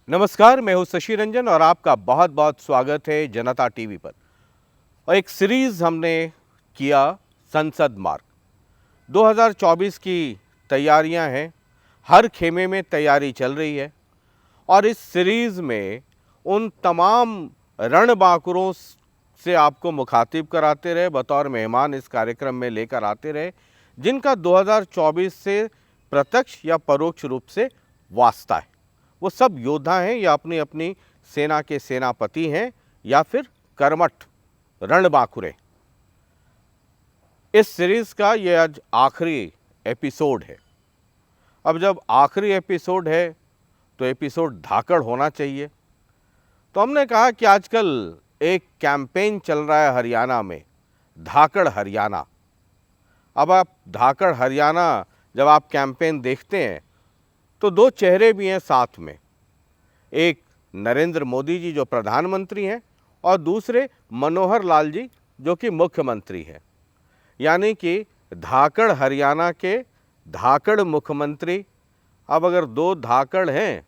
नमस्कार, मैं हूं शशि रंजन और आपका बहुत बहुत स्वागत है जनता टीवी पर। और एक सीरीज़ हमने किया संसद मार्ग 2024 की तैयारियां हैं, हर खेमे में तैयारी चल रही है और इस सीरीज़ में उन तमाम रणबांकुरों से आपको मुखातिब कराते रहे, बतौर मेहमान इस कार्यक्रम में लेकर आते रहे, जिनका 2024 से प्रत्यक्ष या परोक्ष रूप से वास्ता है। वो सब योद्धा हैं या अपनी अपनी सेना के सेनापति हैं या फिर कर्मठ रणबांकुरे। इस सीरीज़ का ये आज आखिरी एपिसोड है। अब जब आखिरी एपिसोड है तो एपिसोड धाकड़ होना चाहिए। तो हमने कहा कि आजकल एक कैंपेन चल रहा है हरियाणा में, धाकड़ हरियाणा। अब आप धाकड़ हरियाणा जब आप कैंपेन देखते हैं तो दो चेहरे भी हैं साथ में, एक नरेंद्र मोदी जी जो प्रधानमंत्री हैं और दूसरे मनोहर लाल जी जो कि मुख्यमंत्री हैं। यानी कि धाकड़ हरियाणा के धाकड़ मुख्यमंत्री। अब अगर दो धाकड़ हैं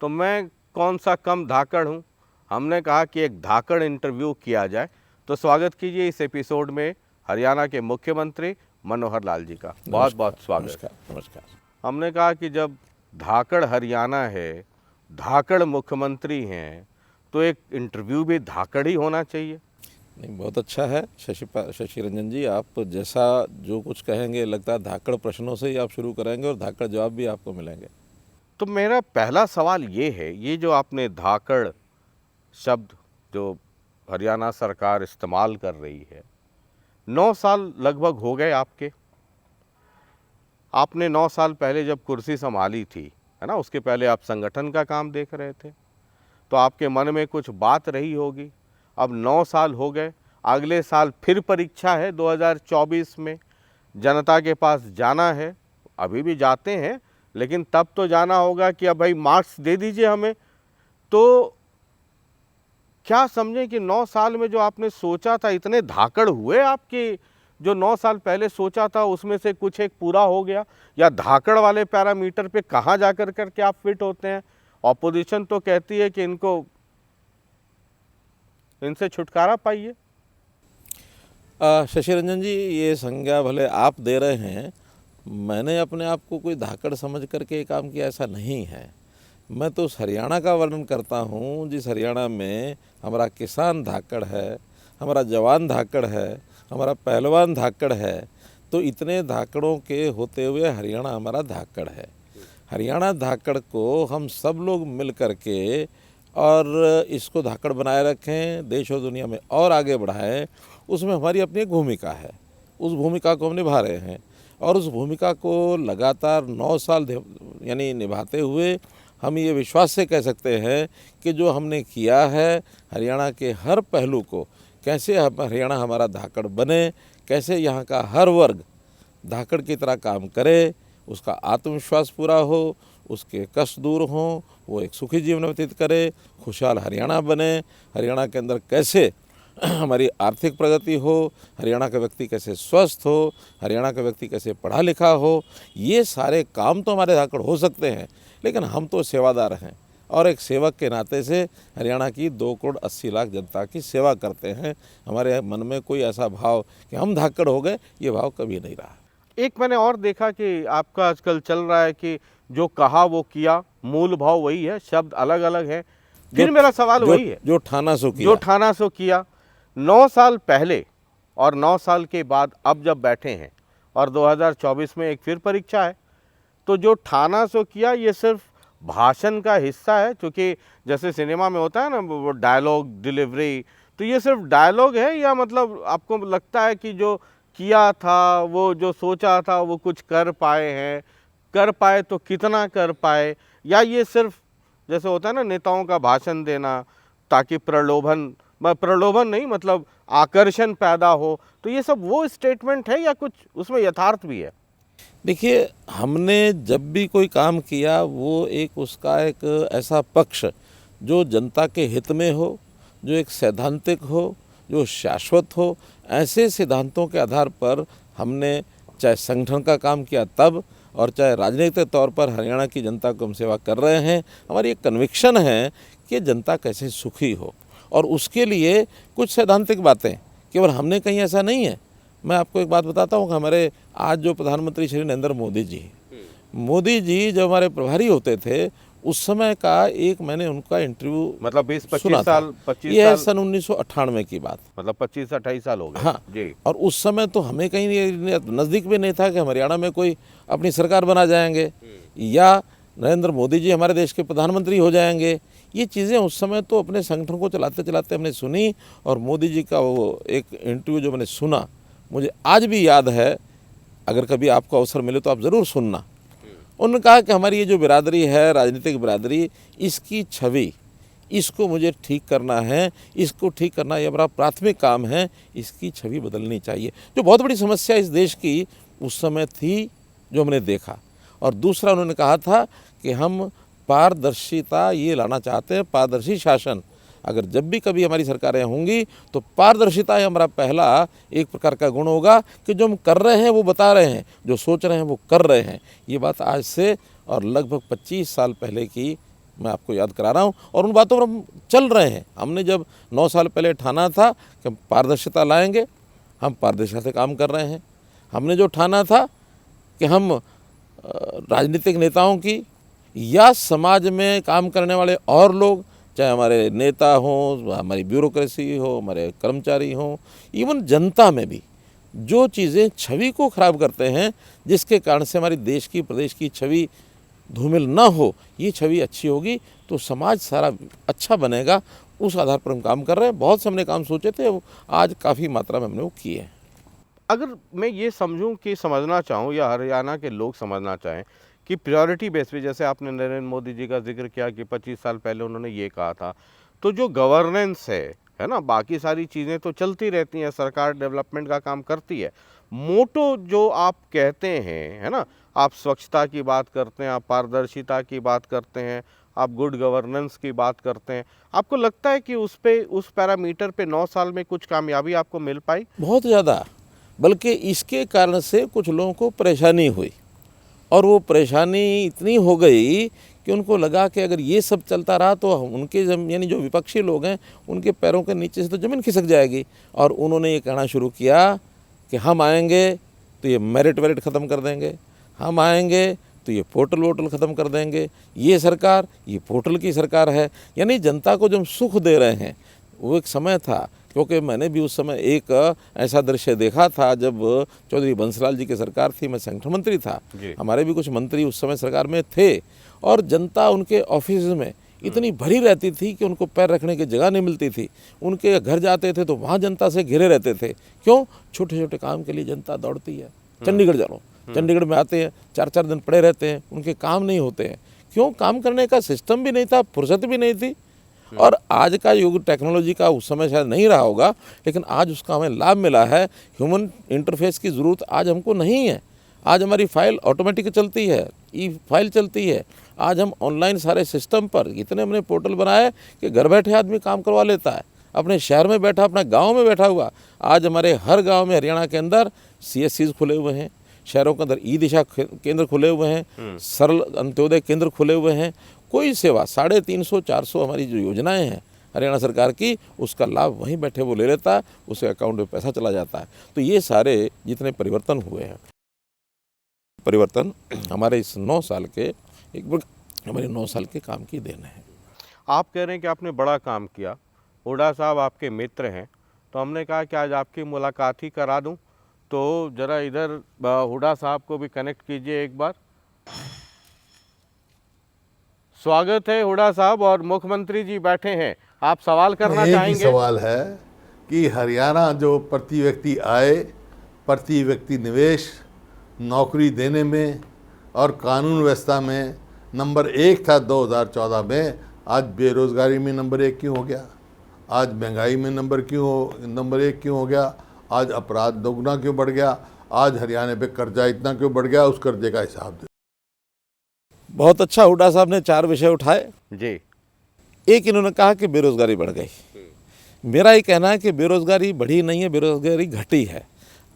तो मैं कौन सा कम धाकड़ हूँ। हमने कहा कि एक धाकड़ इंटरव्यू किया जाए। तो स्वागत कीजिए इस एपिसोड में हरियाणा के मुख्यमंत्री मनोहर लाल जी का। बहुत बहुत स्वागत। नमस्कार। हमने कहा कि जब धाकड़ हरियाणा है, धाकड़ मुख्यमंत्री हैं, तो एक इंटरव्यू भी धाकड़ ही होना चाहिए। नहीं, बहुत अच्छा है शशि रंजन जी, आप जैसा जो कुछ कहेंगे लगता है धाकड़ प्रश्नों से ही आप शुरू करेंगे और धाकड़ जवाब भी आपको मिलेंगे। तो मेरा पहला सवाल ये है, ये जो आपने धाकड़ शब्द जो हरियाणा सरकार इस्तेमाल कर रही है, 9 साल लगभग हो गए आपके। आपने 9 साल पहले जब कुर्सी संभाली थी, है ना, उसके पहले आप संगठन का काम देख रहे थे, तो आपके मन में कुछ बात रही होगी। अब 9 साल हो गए, अगले साल फिर परीक्षा है 2024 में, जनता के पास जाना है। अभी भी जाते हैं, लेकिन तब तो जाना होगा कि अब भाई मार्क्स दे दीजिए हमें। तो क्या समझें कि 9 साल में जो आपने सोचा था, इतने धाकड़ हुए आपके, जो 9 साल पहले सोचा था उसमें से कुछ एक पूरा हो गया, या धाकड़ वाले पैरामीटर पे कहाँ जाकर के आप फिट होते हैं? ऑपोजिशन तो कहती है कि इनसे छुटकारा पाइए। शशि रंजन जी, ये संज्ञा भले आप दे रहे हैं, मैंने अपने आप को कोई धाकड़ समझ करके ये काम किया, ऐसा नहीं है। मैं तो उस हरियाणा का वर्णन करता हूँ जिस हरियाणा में हमारा किसान धाकड़ है, हमारा जवान धाकड़ है, हमारा पहलवान धाकड़ है। तो इतने धाकड़ों के होते हुए हरियाणा हमारा धाकड़ है। हरियाणा धाकड़ को हम सब लोग मिल कर के और इसको धाकड़ बनाए रखें, देश और दुनिया में और आगे बढ़ाएं, उसमें हमारी अपनी एक भूमिका है। उस भूमिका को हम निभा रहे हैं और उस भूमिका को लगातार 9 साल यानी निभाते हुए हम ये विश्वास से कह सकते हैं कि जो हमने किया है हरियाणा के हर पहलू को, कैसे हरियाणा हमारा धाकड़ बने, कैसे यहाँ का हर वर्ग धाकड़ की तरह काम करे, उसका आत्मविश्वास पूरा हो, उसके कष्ट दूर हों, वो एक सुखी जीवन व्यतीत करे, खुशहाल हरियाणा बने। हरियाणा के अंदर कैसे हमारी आर्थिक प्रगति हो, हरियाणा का व्यक्ति कैसे स्वस्थ हो, हरियाणा का व्यक्ति कैसे पढ़ा लिखा हो, ये सारे काम तो हमारे धाकड़ हो सकते हैं, लेकिन हम तो सेवादार हैं और एक सेवक के नाते से हरियाणा की 2 करोड़ 80 लाख जनता की सेवा करते हैं। हमारे मन में कोई ऐसा भाव कि हम धाकड़ हो गए, ये भाव कभी नहीं रहा। एक मैंने और देखा कि आपका आजकल चल रहा है कि जो कहा वो किया, मूल भाव वही है, शब्द अलग अलग है। फिर मेरा सवाल वही है, जो ठाना सो किया। 9 साल पहले और 9 साल के बाद अब जब बैठे हैं और 2024 में एक फिर परीक्षा है, तो जो ठाना सो किया ये सिर्फ भाषण का हिस्सा है? क्योंकि जैसे सिनेमा में होता है ना, वो डायलॉग डिलीवरी, तो ये सिर्फ डायलॉग है, या मतलब आपको लगता है कि जो किया था, वो जो सोचा था, वो कुछ कर पाए हैं? कर पाए तो कितना कर पाए? या ये सिर्फ जैसे होता है ना नेताओं का भाषण देना ताकि प्रलोभन नहीं, मतलब आकर्षण पैदा हो, तो ये सब वो स्टेटमेंट है या कुछ उसमें यथार्थ भी है? देखिए, हमने जब भी कोई काम किया वो उसका एक ऐसा पक्ष जो जनता के हित में हो, जो एक सैद्धांतिक हो, जो शाश्वत हो, ऐसे सिद्धांतों के आधार पर हमने चाहे संगठन का काम किया तब, और चाहे राजनीतिक तौर पर हरियाणा की जनता को हम सेवा कर रहे हैं। हमारी एक कन्विक्शन है कि जनता कैसे सुखी हो, और उसके लिए कुछ सैद्धांतिक बातें केवल हमने कहीं ऐसा नहीं है। मैं आपको एक बात बताता हूँ कि हमारे आज जो प्रधानमंत्री श्री नरेंद्र मोदी जी जब हमारे प्रभारी होते थे उस समय का एक मैंने उनका इंटरव्यू मतलब 20-25 सुना था। साल 25 ये है साल सन 1998 की बात। मतलब 25-28 साल हो गए। हाँ जी। और उस समय तो हमें कहीं नज़दीक भी नहीं था कि हम हरियाणा में कोई अपनी सरकार बना जाएंगे या नरेंद्र मोदी जी हमारे देश के प्रधानमंत्री हो जाएंगे। ये चीज़ें उस समय तो अपने संगठन को चलाते चलाते हमने सुनी, और मोदी जी का वो एक इंटरव्यू जो मैंने सुना मुझे आज भी याद है। अगर कभी आपको अवसर मिले तो आप ज़रूर सुनना। उन्होंने कहा कि हमारी ये जो बिरादरी है, राजनीतिक बिरादरी, इसकी छवि, इसको मुझे ठीक करना है, इसको ठीक करना ये हमारा प्राथमिक काम है, इसकी छवि बदलनी चाहिए। जो बहुत बड़ी समस्या इस देश की उस समय थी जो हमने देखा। और दूसरा उन्होंने कहा था कि हम पारदर्शिता ये लाना चाहते हैं, पारदर्शी शासन। अगर जब भी कभी हमारी सरकारें होंगी तो पारदर्शिता ही हमारा पहला एक प्रकार का गुण होगा कि जो हम कर रहे हैं वो बता रहे हैं, जो सोच रहे हैं वो कर रहे हैं। ये बात आज से और लगभग 25 साल पहले की मैं आपको याद करा रहा हूँ, और उन बातों पर हम चल रहे हैं। हमने जब 9 साल पहले ठाना था कि हम पारदर्शिता लाएंगे, हम पारदर्शिता से काम कर रहे हैं। हमने जो ठाना था कि हम राजनीतिक नेताओं की या समाज में काम करने वाले और लोग, चाहे हमारे नेता हों, हमारी ब्यूरोक्रेसी हो, हमारे कर्मचारी हों, इवन जनता में भी जो चीज़ें छवि को ख़राब करते हैं, जिसके कारण से हमारी देश की, प्रदेश की छवि धूमिल ना हो, ये छवि अच्छी होगी तो समाज सारा अच्छा बनेगा। उस आधार पर हम काम कर रहे हैं। बहुत से हमने काम सोचे थे, वो आज काफ़ी मात्रा में हमने वो किए हैं। अगर मैं ये समझूं कि समझना चाहूँ या हरियाणा के लोग समझना चाहें कि प्रायोरिटी बेस पे, जैसे आपने नरेंद्र मोदी जी का जिक्र किया कि 25 साल पहले उन्होंने ये कहा था, तो जो गवर्नेंस है ना, बाकी सारी चीज़ें तो चलती रहती हैं, सरकार डेवलपमेंट का काम करती है। मोटो जो आप कहते हैं, है ना, आप स्वच्छता की बात करते हैं, आप पारदर्शिता की बात करते हैं, आप गुड गवर्नेंस की बात करते हैं, आपको लगता है कि उस पैरामीटर पे 9 साल में कुछ कामयाबी आपको मिल पाई? बहुत ज़्यादा, बल्कि इसके कारण से कुछ लोगों को परेशानी हुई, और वो परेशानी इतनी हो गई कि उनको लगा कि अगर ये सब चलता रहा तो उनके यानी जो विपक्षी लोग हैं उनके पैरों के नीचे से तो ज़मीन खिसक जाएगी। और उन्होंने ये कहना शुरू किया कि हम आएंगे तो ये मेरिट वेरिट ख़त्म कर देंगे, हम आएंगे तो ये पोर्टल वोटल ख़त्म कर देंगे, ये सरकार ये पोर्टल की सरकार है। यानी जनता को जो हम सुख दे रहे हैं, वो एक समय था, क्योंकि मैंने भी उस समय एक ऐसा दृश्य देखा था जब चौधरी बंसलाल जी की सरकार थी, मैं संगठन मंत्री था, हमारे भी कुछ मंत्री उस समय सरकार में थे, और जनता उनके ऑफिस में इतनी भरी रहती थी कि उनको पैर रखने की जगह नहीं मिलती थी। उनके घर जाते थे तो वहाँ जनता से घिरे रहते थे। क्यों? छोटे छोटे काम के लिए जनता दौड़ती है। चंडीगढ़ जा लो, चंडीगढ़ में आते हैं, 4-4 दिन पड़े रहते हैं, उनके काम नहीं होते हैं। क्यों? काम करने का सिस्टम भी नहीं था, फुर्सत भी नहीं थी। और आज का युग टेक्नोलॉजी का उस समय शायद नहीं रहा होगा, लेकिन आज उसका हमें लाभ मिला है। ह्यूमन इंटरफेस की ज़रूरत आज हमको नहीं है। आज हमारी फाइल ऑटोमेटिक चलती है, ई फाइल चलती है। आज हम ऑनलाइन सारे सिस्टम पर इतने हमने पोर्टल बनाए कि घर बैठे आदमी काम करवा लेता है, अपने शहर में बैठा, अपना गांव में बैठा हुआ। आज हमारे हर गांव में हरियाणा के अंदर CSCs खुले हुए हैं, शहरों के अंदर ई-दिशा केंद्र खुले हुए हैं, सरल अंत्योदय केंद्र खुले हुए हैं। कोई सेवा 350-400 हमारी जो योजनाएं हैं हरियाणा सरकार की, उसका लाभ वहीं बैठे वो ले लेता है, उसके अकाउंट में पैसा चला जाता है। तो ये सारे जितने परिवर्तन हुए हैं, परिवर्तन हमारे इस 9 साल के हमारे 9 साल के काम की देन है। आप कह रहे हैं कि आपने बड़ा काम किया, हुड्डा साहब आपके मित्र हैं, तो हमने कहा कि आज आपकी मुलाकात ही करा दूं, तो ज़रा इधर हुड्डा साहब को भी कनेक्ट कीजिए एक बार। स्वागत है हुड्डा साहब, और मुख्यमंत्री जी बैठे हैं, आप सवाल करना चाहेंगे? एक ही सवाल है कि हरियाणा जो प्रति व्यक्ति आय, प्रति व्यक्ति निवेश, नौकरी देने में और कानून व्यवस्था में नंबर 1 था 2014 में, आज बेरोजगारी में नंबर 1 क्यों हो गया? आज महंगाई में नंबर 1 क्यों हो गया? आज अपराध दोगुना क्यों बढ़ गया? आज हरियाणा पे कर्जा इतना क्यों बढ़ गया? उस कर्जे का हिसाब दे। बहुत अच्छा, हुड्डा साहब ने 4 विषय उठाए जी। एक इन्होंने कहा कि बेरोजगारी बढ़ गई। मेरा ये कहना है कि बेरोजगारी बढ़ी नहीं है, बेरोजगारी घटी है।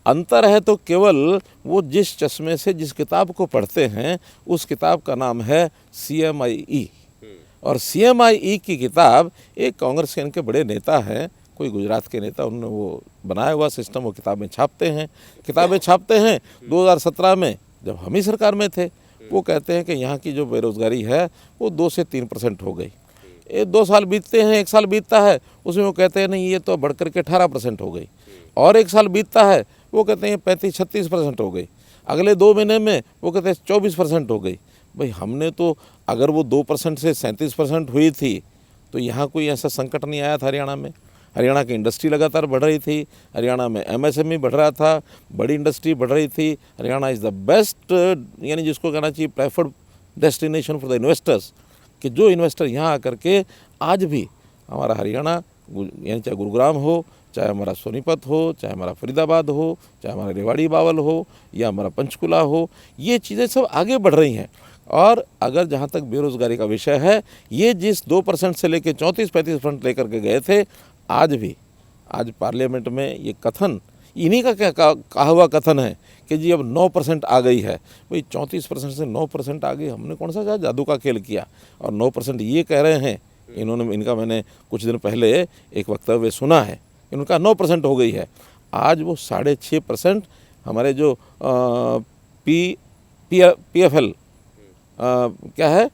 अंतर है तो केवल वो जिस चश्मे से जिस किताब को पढ़ते हैं, उस किताब का नाम है CMIE। और CMIE की किताब एक कांग्रेस के इनके बड़े नेता हैं, कोई गुजरात के नेता, उन्होंने वो बनाया हुआ सिस्टम, वो किताबें छापते हैं। 2017 में जब हम ही सरकार में थे, वो कहते हैं कि यहाँ की जो बेरोज़गारी है वो 2 से 3% हो गई। 2 साल बीतते हैं, 1 साल बीतता है, उसमें वो कहते हैं नहीं ये तो बढ़ कर के 18% हो गई। और 1 साल बीतता है, वो कहते हैं 35-36% हो गई। अगले 2 महीने में वो कहते हैं 24% हो गई। भाई हमने तो, अगर वो 2% से 37% हुई थी तो यहाँ कोई ऐसा संकट नहीं आया था हरियाणा में। हरियाणा की इंडस्ट्री लगातार बढ़ रही थी, हरियाणा में MSME बढ़ रहा था, बड़ी इंडस्ट्री बढ़ रही थी। हरियाणा इज़ द बेस्ट, यानी जिसको कहना चाहिए preferred destination for the investors, कि जो इन्वेस्टर यहाँ आकर के आज भी हमारा हरियाणा, यानी चाहे गुरुग्राम हो, चाहे हमारा सोनीपत हो, चाहे हमारा फरीदाबाद हो, चाहे हमारा रेवाड़ी बावल हो या हमारा पंचकुला हो, ये चीज़ें सब आगे बढ़ रही हैं। और अगर जहाँ तक बेरोज़गारी का विषय है, ये जिस 2% से लेकर 34-35% लेकर के गए थे, आज पार्लियामेंट में ये कथन, इन्हीं का क्या कहा हुआ कथन है कि जी अब 9% आ गई है। भाई 34% से 9% आ गई, हमने कौन सा जादू का खेल किया? और 9% ये कह रहे हैं, इनका मैंने कुछ दिन पहले एक वक्तव्य सुना है, इनका 9% हो गई है। आज वो 6.5% हमारे जो PFL क्या है,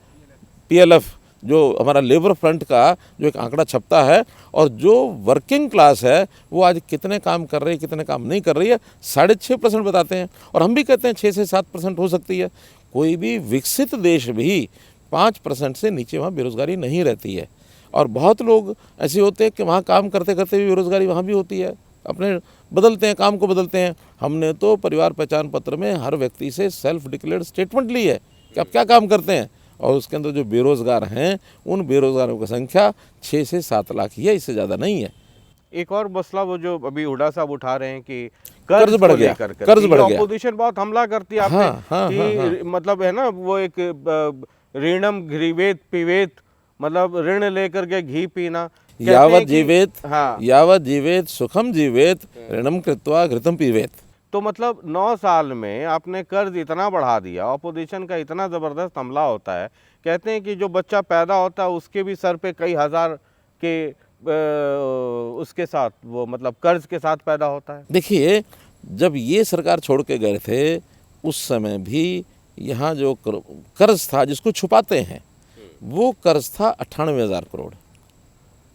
PLF, जो हमारा लेबर फ्रंट का जो एक आंकड़ा छपता है, और जो वर्किंग क्लास है वो आज कितने काम कर रही है, कितने काम नहीं कर रही है, 6.5% बताते हैं। और हम भी कहते हैं 6 से 7% हो सकती है। कोई भी विकसित देश भी 5% से नीचे वहाँ बेरोज़गारी नहीं रहती है। और बहुत लोग ऐसे होते हैं कि वहाँ काम करते करते भी बेरोज़गारी वहाँ भी होती है, अपने बदलते हैं, काम को बदलते हैं। हमने तो परिवार पहचान पत्र में हर व्यक्ति से सेल्फ डिक्लेयर्ड स्टेटमेंट ली है कि आप क्या काम करते हैं, और उसके अंदर जो बेरोज़गार हैं उन बेरोज़गारों की संख्या 6 से 7 लाख ही है, इससे ज़्यादा नहीं है। एक और मसला वो जो अभी हुड्डा साहब उठा रहे हैं कि कर्ज बढ़ गया, कर्ज बढ़ गया। ऑपोजिशन बहुत हमला करती है आप पे, मतलब है ना, वो एक ऋणम घृवेत पिवेत, मतलब ऋण लेकर के घी पीना। यावत जीवेत, हाँ, यावत जीवेत सुखम जीवेत, ऋणम कृत्वा घृतम पीवेत। तो मतलब 9 साल में आपने कर्ज इतना बढ़ा दिया, ऑपोजिशन का इतना ज़बरदस्त हमला होता है। कहते हैं कि जो बच्चा पैदा होता है उसके भी सर पे कई हज़ार के उसके साथ वो मतलब कर्ज के साथ पैदा होता है। देखिए, जब ये सरकार छोड़ के गए थे उस समय भी यहाँ जो कर्ज था जिसको छुपाते हैं, वो कर्ज था 98,000 करोड़।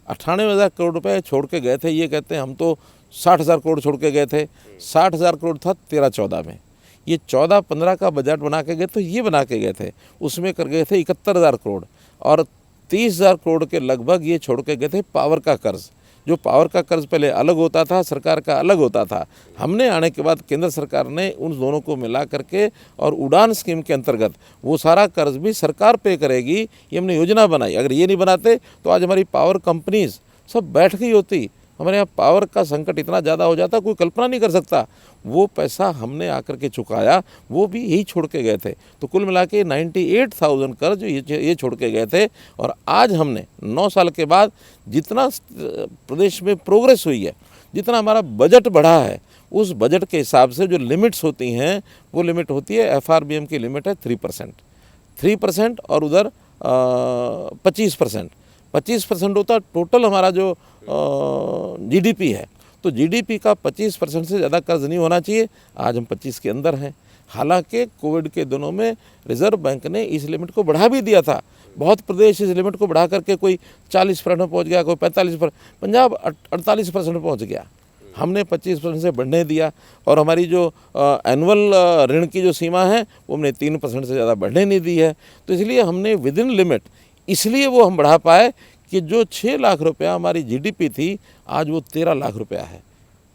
98,000 करोड़ रुपए छोड़ के गए थे। ये कहते हैं हम तो 60,000 करोड़ छोड़ के गए थे। 60,000 करोड़ था 13-14 में। ये 14-15 का बजट बना के गए तो ये बना के गए थे, उसमें कर गए थे 71,000 करोड़, और 30,000 करोड़ के लगभग ये छोड़ के गए थे पावर का कर्ज। जो पावर का कर्ज पहले अलग होता था, सरकार का अलग होता था। हमने आने के बाद केंद्र सरकार ने उन दोनों को मिला करके और उड़ान स्कीम के अंतर्गत वो सारा कर्ज भी सरकार पे करेगी, ये हमने योजना बनाई। अगर ये नहीं बनाते तो आज हमारी पावर कंपनीज सब बैठ गई होती। हमारे यहाँ पावर का संकट इतना ज़्यादा हो जाता, कोई कल्पना नहीं कर सकता। वो पैसा हमने आकर के चुकाया, वो भी यही छोड़ के गए थे। तो कुल मिला के 98,000 कर्ज ये छोड़ के गए थे। और आज हमने 9 साल के बाद जितना प्रदेश में प्रोग्रेस हुई है, जितना हमारा बजट बढ़ा है, उस बजट के हिसाब से जो लिमिट्स होती हैं वो लिमिट होती है, FRBM की लिमिट है 3%, और उधर 25% होता टोटल हमारा जो GDP है। तो GDP का 25% से ज़्यादा कर्ज नहीं होना चाहिए। आज हम 25 के अंदर हैं। हालांकि कोविड के दिनों में रिजर्व बैंक ने इस लिमिट को बढ़ा भी दिया था। बहुत प्रदेश इस लिमिट को बढ़ा करके कोई 40% में पहुँच गया, कोई 45%, पंजाब 48% पहुँच गया। हमने 25% से बढ़ने दिया। और हमारी जो एनुअल ऋण की जो सीमा है वो हमने 3% से ज़्यादा बढ़ने नहीं दी है। तो इसलिए हमने विद इन लिमिट, इसलिए वो हम बढ़ा पाए कि जो 6 लाख रुपया हमारी GDP थी, आज वो 13 लाख रुपया है।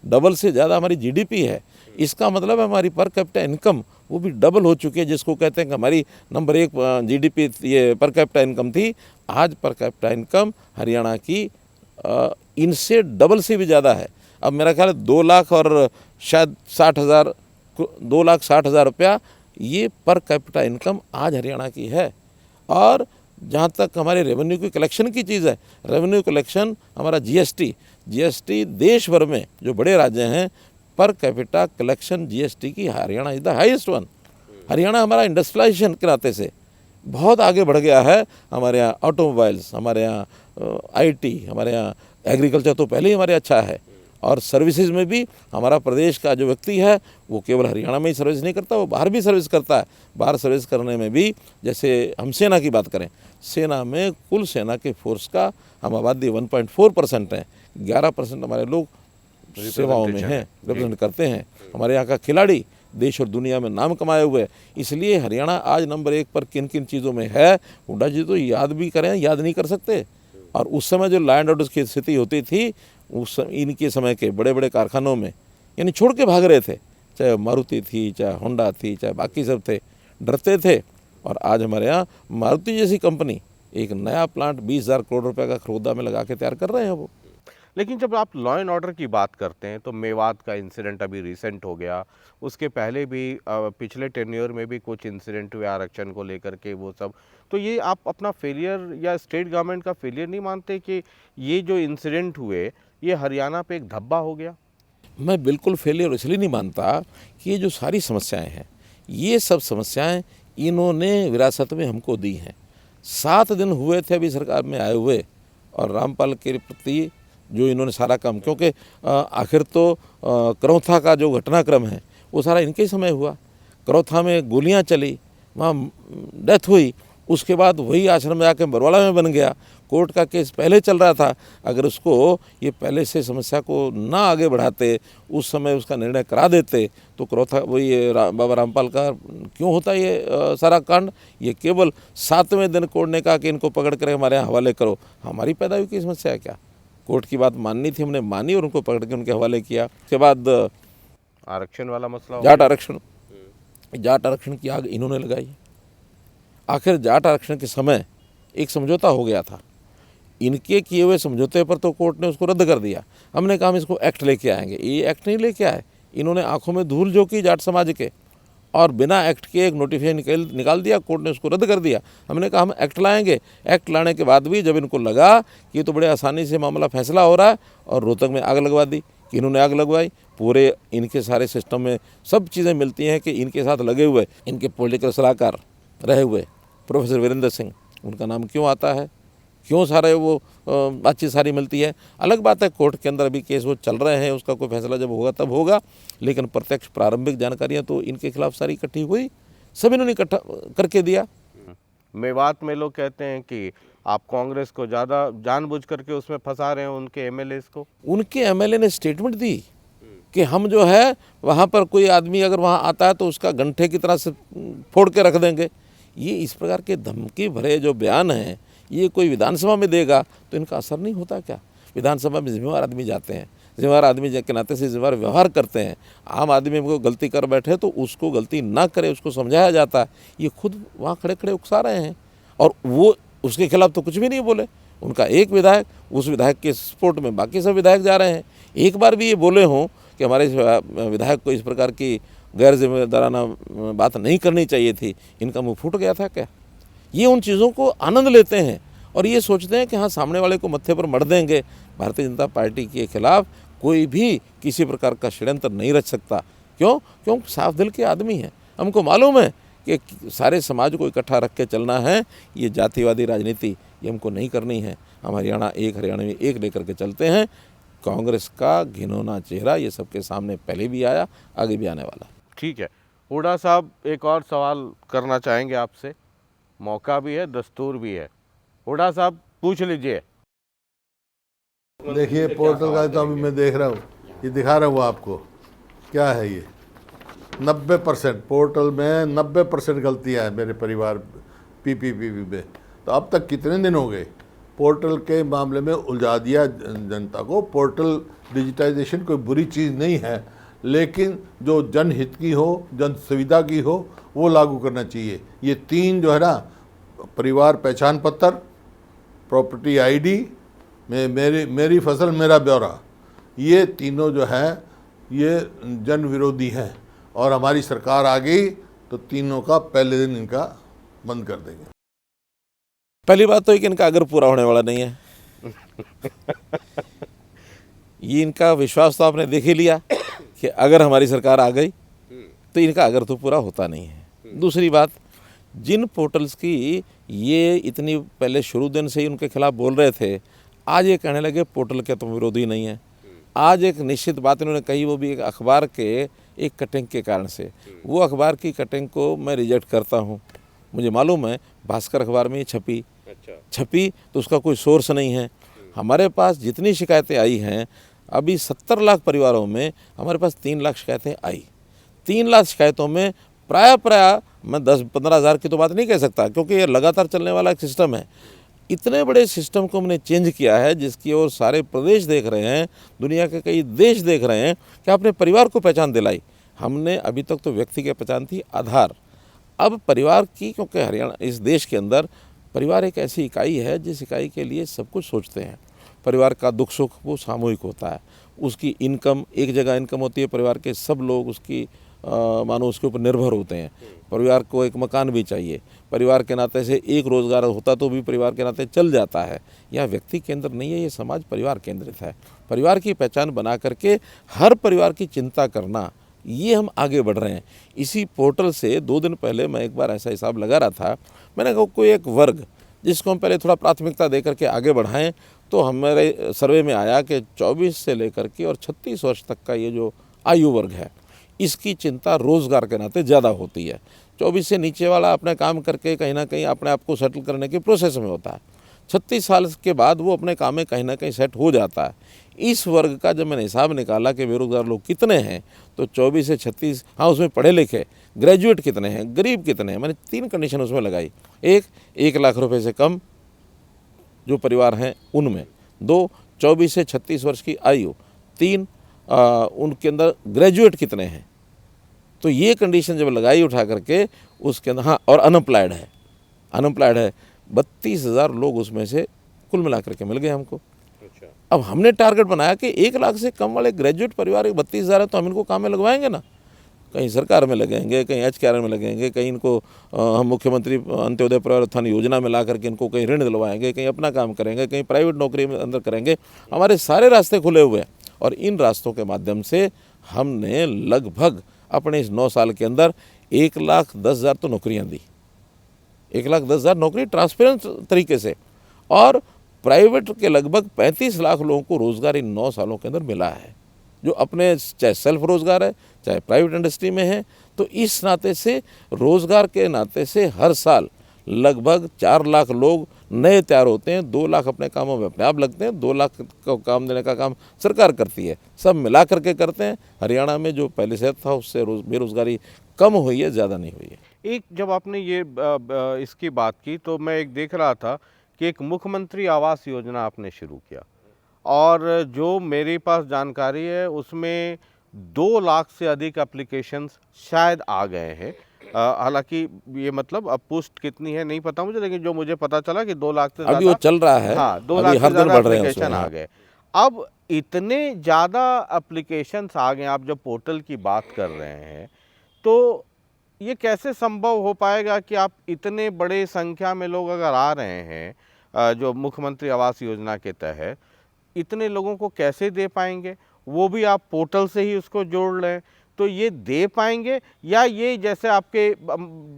डबल से ज़्यादा हमारी GDP है। इसका मतलब है हमारी पर कैपिटा इनकम वो भी डबल हो चुकी है, जिसको कहते हैं कि हमारी नंबर 1 GDP ये पर कैपिटा इनकम थी। आज पर कैपिटा इनकम हरियाणा की इनसे डबल से भी ज़्यादा है। अब मेरा ख्याल है 2 लाख और शायद 2,60,000 रुपया ये पर कैपिटा इनकम आज हरियाणा की है। और जहाँ तक हमारे रेवेन्यू की कलेक्शन की चीज़ है, रेवेन्यू कलेक्शन हमारा GST देश भर में जो बड़े राज्य हैं पर कैपिटा कलेक्शन जीएसटी की Haryana is the highest one. Haryana हमारा इंडस्ट्रियलाइजेशन के नाते से बहुत आगे बढ़ गया है। हमारे यहाँ ऑटोमोबाइल्स, हमारे यहाँ आईटी, हमारे यहाँ एग्रीकल्चर तो पहले ही हमारे अच्छा है, और सर्विसेज में भी हमारा प्रदेश का जो व्यक्ति है वो केवल हरियाणा में ही सर्विस नहीं करता, वो बाहर भी सर्विस करता है। बाहर सर्विस करने में भी, जैसे हम सेना की बात करें, सेना में कुल सेना के फोर्स का हम आबादी 1.4% हैं, 11% हमारे लोग सेवाओं में हैं, रिप्रेजेंट करते हैं। हमारे यहाँ का खिलाड़ी देश और दुनिया में नाम कमाए हुए, इसलिए हरियाणा आज नंबर 1 पर किन किन चीज़ों में है, हुड्डा जी तो याद भी करें, याद नहीं कर सकते। और उस समय जो लैंड ऑर्डर की स्थिति होती थी, उस इनके समय के बड़े बड़े कारखानों में यानी छोड़ के भाग रहे थे, चाहे मारुति थी, चाहे होंडा थी, चाहे बाकी सब थे, डरते थे। और आज हमारे यहाँ मारुति जैसी कंपनी एक नया प्लांट 20,000 करोड़ रुपए का खरोदा में लगा के तैयार कर रहे हैं वो। लेकिन जब आप लॉ एंड ऑर्डर की बात करते हैं तो मेवात का इंसिडेंट अभी रिसेंट हो गया, उसके पहले भी पिछले टेन्योर में भी कुछ इंसिडेंट हुए आरक्षण को लेकर के, वो सब। तो ये आप अपना फेलियर या स्टेट गवर्नमेंट का फेलियर नहीं मानते कि ये जो इंसिडेंट हुए ये हरियाणा पे एक धब्बा हो गया? मैं बिल्कुल फेलियर इसलिए नहीं मानता कि ये जो सारी समस्याएं हैं, ये सब समस्याएं इन्होंने विरासत में हमको दी हैं। 7 दिन हुए थे अभी सरकार में आए हुए, और रामपाल के प्रति जो इन्होंने सारा काम, क्योंकि आखिर तो करौथा का जो घटनाक्रम है वो सारा इनके ही समय हुआ। करौथा में गोलियां चली, वहाँ डेथ हुई, उसके बाद वही आश्रम में आके बरवाला में बन गया। कोर्ट का केस पहले चल रहा था, अगर उसको ये पहले से समस्या को ना आगे बढ़ाते, उस समय उसका निर्णय करा देते, तो करौथा वही बाबा रामपाल का क्यों होता ये सारा कांड। ये केवल 7वें दिन कोर्ट ने कहा कि इनको पकड़ कर हमारे यहाँ हवाले करो। हमारी पैदाइश की समस्या है क्या? कोर्ट की बात माननी थी, हमने मानी और उनको पकड़ के उनके हवाले किया। उसके बाद आरक्षण वाला मसला हो जाट आरक्षण की आग इन्होंने लगाई। आखिर जाट आरक्षण के समय एक समझौता हो गया था, इनके किए हुए समझौते पर तो कोर्ट ने उसको रद्द कर दिया। हमने कहा हम इसको एक्ट लेके आएंगे, ये एक्ट नहीं लेके आए। इन्होंने आंखों में धूल झोंकी जाट समाज के, और बिना एक्ट के एक नोटिफिकेशन निकाल दिया, कोर्ट ने उसको रद्द कर दिया। हमने कहा हम एक्ट लाएंगे। एक्ट लाने के बाद भी जब इनको लगा कि ये तो बड़े आसानी से मामला फैसला हो रहा है, और रोहतक में आग लगवा दी। कि इन्होंने आग लगवाई, पूरे इनके सारे सिस्टम में सब चीज़ें मिलती हैं कि इनके साथ लगे हुए इनके पॉलिटिकल सलाहकार रहे हुए प्रोफेसर वीरेंद्र सिंह, उनका नाम क्यों आता है, क्यों सारे वो बातचीत सारी मिलती है। अलग बात है कोर्ट के अंदर अभी केस वो चल रहे हैं, उसका कोई फैसला जब होगा तब होगा, लेकिन प्रत्यक्ष प्रारंभिक जानकारियां तो इनके खिलाफ सारी इकट्ठी हुई, सब इन्होंने इकट्ठा करके दिया। मेवात में लोग कहते हैं कि आप कांग्रेस को ज़्यादा जानबूझ करके उसमें फंसा रहे हैं, उनके एमएलएस को। उनके एमएलए ने स्टेटमेंट दी कि हम जो है वहाँ पर कोई आदमी अगर वहाँ आता है तो उसका गंठे की तरह से फोड़ के रख देंगे। ये इस प्रकार के धमकी भरे जो बयान हैं, ये कोई विधानसभा में देगा तो इनका असर नहीं होता क्या? विधानसभा में जिम्मेवार आदमी जाते हैं, जिम्मेवार आदमी के नाते से जिम्मेवार व्यवहार करते हैं। आम आदमी को गलती कर बैठे तो उसको गलती ना करे, उसको समझाया जाता है। ये खुद वहाँ खड़े खड़े उकसा रहे हैं, और वो उसके खिलाफ तो कुछ भी नहीं बोले। उनका एक विधायक, उस विधायक के सपोर्ट में बाकी सब विधायक जा रहे हैं। एक बार भी ये बोले हों कि हमारे विधायक को इस प्रकार की गैर जिम्मेदाराना बात नहीं करनी चाहिए थी, इनका मुंह फूट गया था क्या? ये उन चीज़ों को आनंद लेते हैं और ये सोचते हैं कि हाँ सामने वाले को मत्थे पर मढ़ देंगे। भारतीय जनता पार्टी के खिलाफ कोई भी किसी प्रकार का षड्यंत्र नहीं रच सकता। क्यों साफ दिल के आदमी हैं। हमको मालूम है कि सारे समाज को इकट्ठा रख के चलना है, ये जातिवादी राजनीति ये हमको नहीं करनी है। हम हरियाणा में एक लेकर के चलते हैं। कांग्रेस का घिनौना चेहरा ये सबके सामने पहले भी आया, आगे भी आने वाला। ठीक है हुड्डा साहब, एक और सवाल करना चाहेंगे आपसे, मौका भी है, दस्तूर भी है। हुड्डा साहब पूछ लीजिए। देखिए पोर्टल का तो अभी मैं देख रहा हूँ, ये दिखा रहा हूँ आपको, क्या है ये 90% पोर्टल में 90% गलतियाँ हैं मेरे परिवार पीपीपी में। तो अब तक कितने दिन हो गए पोर्टल के मामले में उलझा दिया जनता को। पोर्टल डिजिटाइजेशन कोई बुरी चीज़ नहीं है, लेकिन जो जनहित की हो, जन सुविधा की हो, वो लागू करना चाहिए। ये 3 जो है ना, परिवार पहचान पत्र, प्रॉपर्टी आईडी, मेरी फसल मेरा ब्यौरा, ये तीनों जो है ये जन विरोधी हैं, और हमारी सरकार आ गई तो तीनों का पहले दिन इनका बंद कर देंगे। पहली बात तो है कि इनका अगर पूरा होने वाला नहीं है। ये इनका विश्वास तो आपने देख ही लिया कि अगर हमारी सरकार आ गई तो इनका अगर तो पूरा होता नहीं है। दूसरी बात, जिन पोर्टल्स की ये इतनी पहले शुरू दिन से ही उनके खिलाफ बोल रहे थे, आज ये कहने लगे पोर्टल के तो विरोधी नहीं है। आज एक निश्चित बात इन्होंने कही, वो भी एक अखबार के एक कटिंग के कारण से। वो अखबार की कटिंग को मैं रिजेक्ट करता हूँ। मुझे मालूम है भास्कर अखबार में ये छपी तो उसका कोई सोर्स नहीं है। हमारे पास जितनी शिकायतें आई हैं, अभी 70 लाख परिवारों में हमारे पास 3 लाख शिकायतें आई। 3 लाख शिकायतों में प्राय मैं 10-15 हज़ार की तो बात नहीं कह सकता, क्योंकि ये लगातार चलने वाला एक सिस्टम है। इतने बड़े सिस्टम को हमने चेंज किया है जिसकी ओर सारे प्रदेश देख रहे हैं, दुनिया के कई देश देख रहे हैं कि आपने परिवार को पहचान दिलाई। हमने अभी तक तो व्यक्ति की पहचान थी, आधार। अब परिवार की, क्योंकि हरियाणा इस देश के अंदर परिवार एक ऐसी इकाई है जिस इकाई के लिए सब कुछ सोचते हैं। परिवार का दुख सुख वो सामूहिक होता है। उसकी इनकम, एक जगह इनकम होती है, परिवार के सब लोग उसकी मानो उसके ऊपर निर्भर होते हैं। परिवार को एक मकान भी चाहिए, परिवार के नाते से एक रोज़गार होता तो भी परिवार के नाते चल जाता है। यह व्यक्ति केंद्र नहीं है, ये समाज परिवार केंद्रित है। परिवार की पहचान बना करके हर परिवार की चिंता करना, ये हम आगे बढ़ रहे हैं। इसी पोर्टल से 2 दिन पहले मैं एक बार ऐसा हिसाब लगा रहा था। मैंने कहा कोई एक वर्ग जिसको हम पहले थोड़ा प्राथमिकता दे करके आगे बढ़ाएं, तो हमारे सर्वे में आया कि 24 से लेकर के और 36 वर्ष तक का ये जो आयु वर्ग है, इसकी चिंता रोज़गार के नाते ज़्यादा होती है। 24 से नीचे वाला अपने काम करके कहीं ना कहीं अपने आप को सेटल करने के प्रोसेस में होता है। 36 साल के बाद वो अपने काम में कहीं ना कहीं सेट हो जाता है। इस वर्ग का जब मैंने हिसाब निकाला कि बेरोज़गार लोग कितने हैं, तो 24 से 36, हाँ उसमें पढ़े लिखे, ग्रेजुएट कितने हैं, गरीब कितने हैं। मैंने 3 कंडीशन उसमें लगाई। 1 लाख रुपए से कम जो परिवार हैं उनमें, 2 24 से 36 वर्ष की आयु, 3 उनके अंदर ग्रेजुएट कितने हैं। तो ये कंडीशन जब लगाई उठा करके उसके अंदर, हाँ और अनएम्प्लॉयड है 32,000 लोग उसमें से कुल मिलाकर के मिल गए हमको। अब हमने टारगेट बनाया कि 1 लाख से कम वाले ग्रेजुएट परिवार 32,000 है, तो हम इनको काम में लगवाएंगे ना। कहीं सरकार में लगेंगे, कहीं HKR में लगेंगे, कहीं इनको हम मुख्यमंत्री अंत्योदय परिवार उत्थान योजना में ला करके इनको कहीं ऋण दिलवाएंगे, कहीं अपना काम करेंगे, कहीं प्राइवेट नौकरी में अंदर करेंगे। हमारे सारे रास्ते खुले हुए हैं और इन रास्तों के माध्यम से हमने लगभग अपने इस 9 साल के अंदर 1,10,000 तो नौकरियाँ दी। 1,10,000 नौकरी ट्रांसपेरेंट तरीके से, और प्राइवेट के लगभग 35 लाख लोगों को रोज़गार इन 9 सालों के अंदर मिला है, जो अपने चाहे सेल्फ रोज़गार है चाहे प्राइवेट इंडस्ट्री में है। तो इस नाते से, रोज़गार के नाते से हर साल लगभग 4 लाख लोग नए तैयार होते हैं। 2 लाख अपने कामों में अपने आप लगते हैं, 2 लाख को काम देने का काम सरकार करती है। सब मिला करके करते हैं। हरियाणा में जो पहले से था उससे बेरोज़गारी कम हुई है, ज़्यादा नहीं हुई है। एक जब आपने ये इसकी बात की तो मैं एक देख रहा था कि एक मुख्यमंत्री आवास योजना आपने शुरू किया, और जो मेरे पास जानकारी है उसमें 2 लाख से अधिक एप्लीकेशंस शायद आ गए हैं। हालांकि ये मतलब अब पोस्ट कितनी है नहीं पता मुझे, लेकिन जो मुझे पता चला कि 2 लाख से अभी वो चल रहा है। हाँ 2 लाख हर से दिन ज़्यादा बढ़ रहे हैं एप्लीकेशन आ गए। अब इतने ज़्यादा एप्लीकेशंस आ गए, आप जब पोर्टल की बात कर रहे हैं, तो ये कैसे संभव हो पाएगा कि आप इतने बड़े संख्या में लोग अगर आ रहे हैं जो मुख्यमंत्री आवास योजना के तहत, इतने लोगों को कैसे दे पाएंगे? वो भी आप पोर्टल से ही उसको जोड़ लें, तो ये दे पाएंगे? या ये जैसे आपके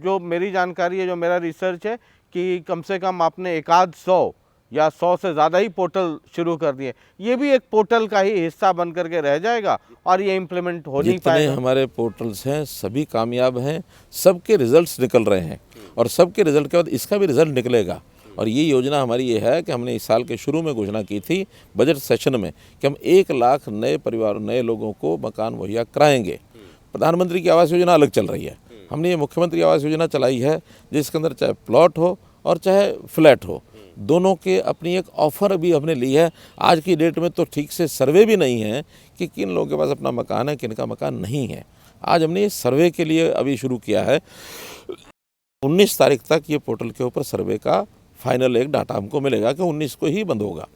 जो मेरी जानकारी है, जो मेरा रिसर्च है, कि कम से कम आपने 100 या 100 से ज़्यादा ही पोर्टल शुरू कर दिए, ये भी एक पोर्टल का ही हिस्सा बन करके रह जाएगा और ये इम्प्लीमेंट हो नहीं पाएगा? जितने हमारे पोर्टल्स हैं सभी कामयाब हैं, सबके रिजल्ट्स निकल रहे हैं, और सबके रिजल्ट के बाद इसका भी रिजल्ट निकलेगा। और ये योजना हमारी ये है कि हमने इस साल के शुरू में घोषणा की थी बजट सेशन में कि हम 1 लाख नए परिवार, नए लोगों को मकान मुहैया कराएंगे। प्रधानमंत्री की आवास योजना अलग चल रही है, हमने ये मुख्यमंत्री आवास योजना चलाई है जिसके अंदर चाहे प्लॉट हो और चाहे फ्लैट हो, दोनों के अपनी एक ऑफ़र भी हमने ली है। आज की डेट में तो ठीक से सर्वे भी नहीं है कि किन लोगों के पास अपना मकान है, किन का मकान नहीं है। आज हमने ये सर्वे के लिए अभी शुरू किया है। 19 तारीख तक ये पोर्टल के ऊपर सर्वे का फाइनल एक डाटा हमको मिलेगा कि 19 को ही बंद होगा।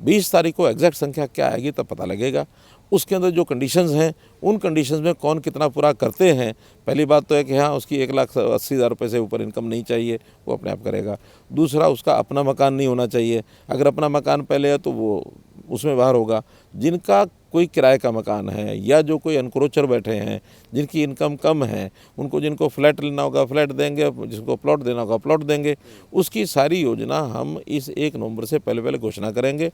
20 तारीख को एग्जैक्ट संख्या क्या आएगी तब पता लगेगा। उसके अंदर जो कंडीशंस हैं, उन कंडीशंस में कौन कितना पूरा करते हैं। पहली बात तो है कि हाँ उसकी 1,80,000 रुपये से ऊपर इनकम नहीं चाहिए, वो अपने आप करेगा। दूसरा, उसका अपना मकान नहीं होना चाहिए। अगर अपना मकान पहले है तो वो उसमें बाहर होगा। जिनका कोई किराए का मकान है या जो कोई अनक्रोचर बैठे हैं, जिनकी इनकम कम है, उनको जिनको फ्लैट लेना होगा फ्लैट देंगे, जिसको प्लॉट देना होगा प्लॉट देंगे। उसकी सारी योजना हम इस 1 नवंबर से पहले घोषणा करेंगे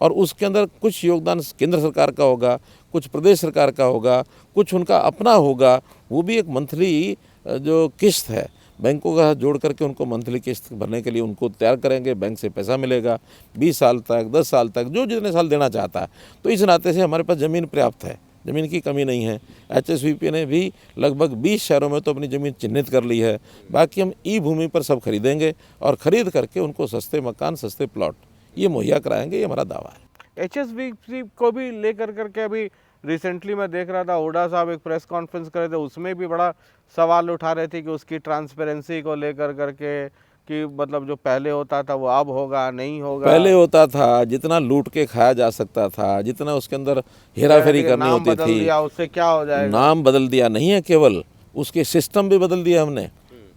और उसके अंदर कुछ योगदान केंद्र सरकार का होगा, कुछ प्रदेश सरकार का होगा, कुछ उनका अपना होगा। वो भी एक मंथली जो किस्त है बैंकों का जोड़ करके उनको मंथली किस्त भरने के लिए उनको तैयार करेंगे। बैंक से पैसा मिलेगा 20 साल तक, 10 साल तक, जो जितने साल देना चाहता है। तो इस नाते से हमारे पास ज़मीन पर्याप्त है, ज़मीन की कमी नहीं है। HSVP ने भी लगभग 20 शहरों में तो अपनी ज़मीन चिन्हित कर ली है। बाकी हम ई भूमि पर सब खरीदेंगे और ख़रीद करके उनको सस्ते मकान, सस्ते प्लॉट ये मुहैया कराएंगे, ये हमारा दावा है। HSVP को भी लेकर करके अभी रिसेंटली मैं देख रहा था, हुड्डा साहब एक प्रेस कॉन्फ्रेंस कर रहे थे, उसमें भी बड़ा सवाल उठा रहे थे कि उसकी ट्रांसपेरेंसी को लेकर करके कि मतलब जो पहले होता था वो अब होगा नहीं होगा। पहले होता था जितना लूट के खाया जा सकता था, जितना उसके अंदर हेराफेरी करनी नाम होती बदल थी, दिया, उससे क्या हो जाएगा? नाम बदल दिया नहीं है, केवल उसके सिस्टम भी बदल दिया हमने।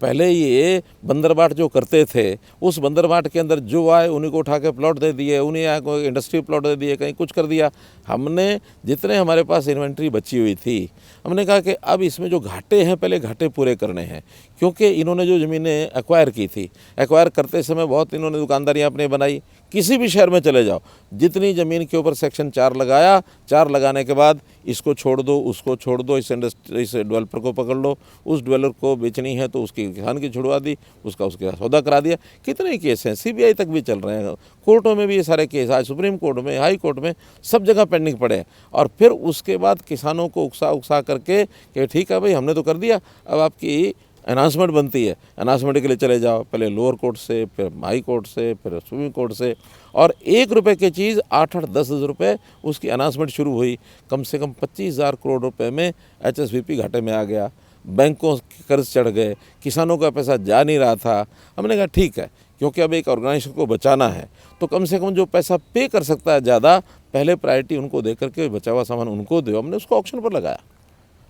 पहले ये बंदरबाट जो करते थे, उस बंदरबाट के अंदर जो आए उन्हीं को उठा के प्लॉट दे दिए, उन्हीं आए को इंडस्ट्री प्लॉट दे दिए, कहीं कुछ कर दिया। हमने जितने हमारे पास इन्वेंट्री बची हुई थी, हमने कहा कि अब इसमें जो घाटे हैं पहले घाटे पूरे करने हैं। क्योंकि इन्होंने जो ज़मीनें एक्वायर की थी, एक्वायर करते समय बहुत इन्होंने दुकानदारियाँ अपने बनाई। किसी भी शहर में चले जाओ, जितनी ज़मीन के ऊपर सेक्शन 4 लगाया, 4 लगाने के बाद इसको छोड़ दो, उसको छोड़ दो, इस डेवलपर को पकड़ लो, उस डेवलपर को बेचनी है तो उसकी किसान की छुड़वा दी, उसके सौदा करा दिया। कितने केस हैं, CBI तक भी चल रहे हैं, कोर्टों में भी ये सारे केस, आज सुप्रीम कोर्ट में, हाई कोर्ट में, सब जगह पेंडिंग पड़े हैं। और फिर उसके बाद किसानों को उकसा करके कि ठीक है भाई हमने तो कर दिया, अब आपकी अनाउंसमेंट बनती है, अनाउंसमेंट के लिए चले जाओ, पहले लोअर कोर्ट से, फिर हाई कोर्ट से, फिर सुप्रीम कोर्ट से, और 1 रुपये की चीज़ 8-8, 10-10 रुपये उसकी अनाउंसमेंट शुरू हुई। कम से कम 25,000 करोड़ रुपए में HSVP घाटे में आ गया, बैंकों के कर्ज चढ़ गए, किसानों का पैसा जा नहीं रहा था। हमने कहा ठीक है, क्योंकि अब एक ऑर्गेनाइजेशन को बचाना है तो कम से कम जो पैसा पे कर सकता है ज़्यादा, पहले प्रायोरिटी उनको दे करके बचा हुआ सामान उनको दो। हमने उसको ऑक्शन पर लगाया।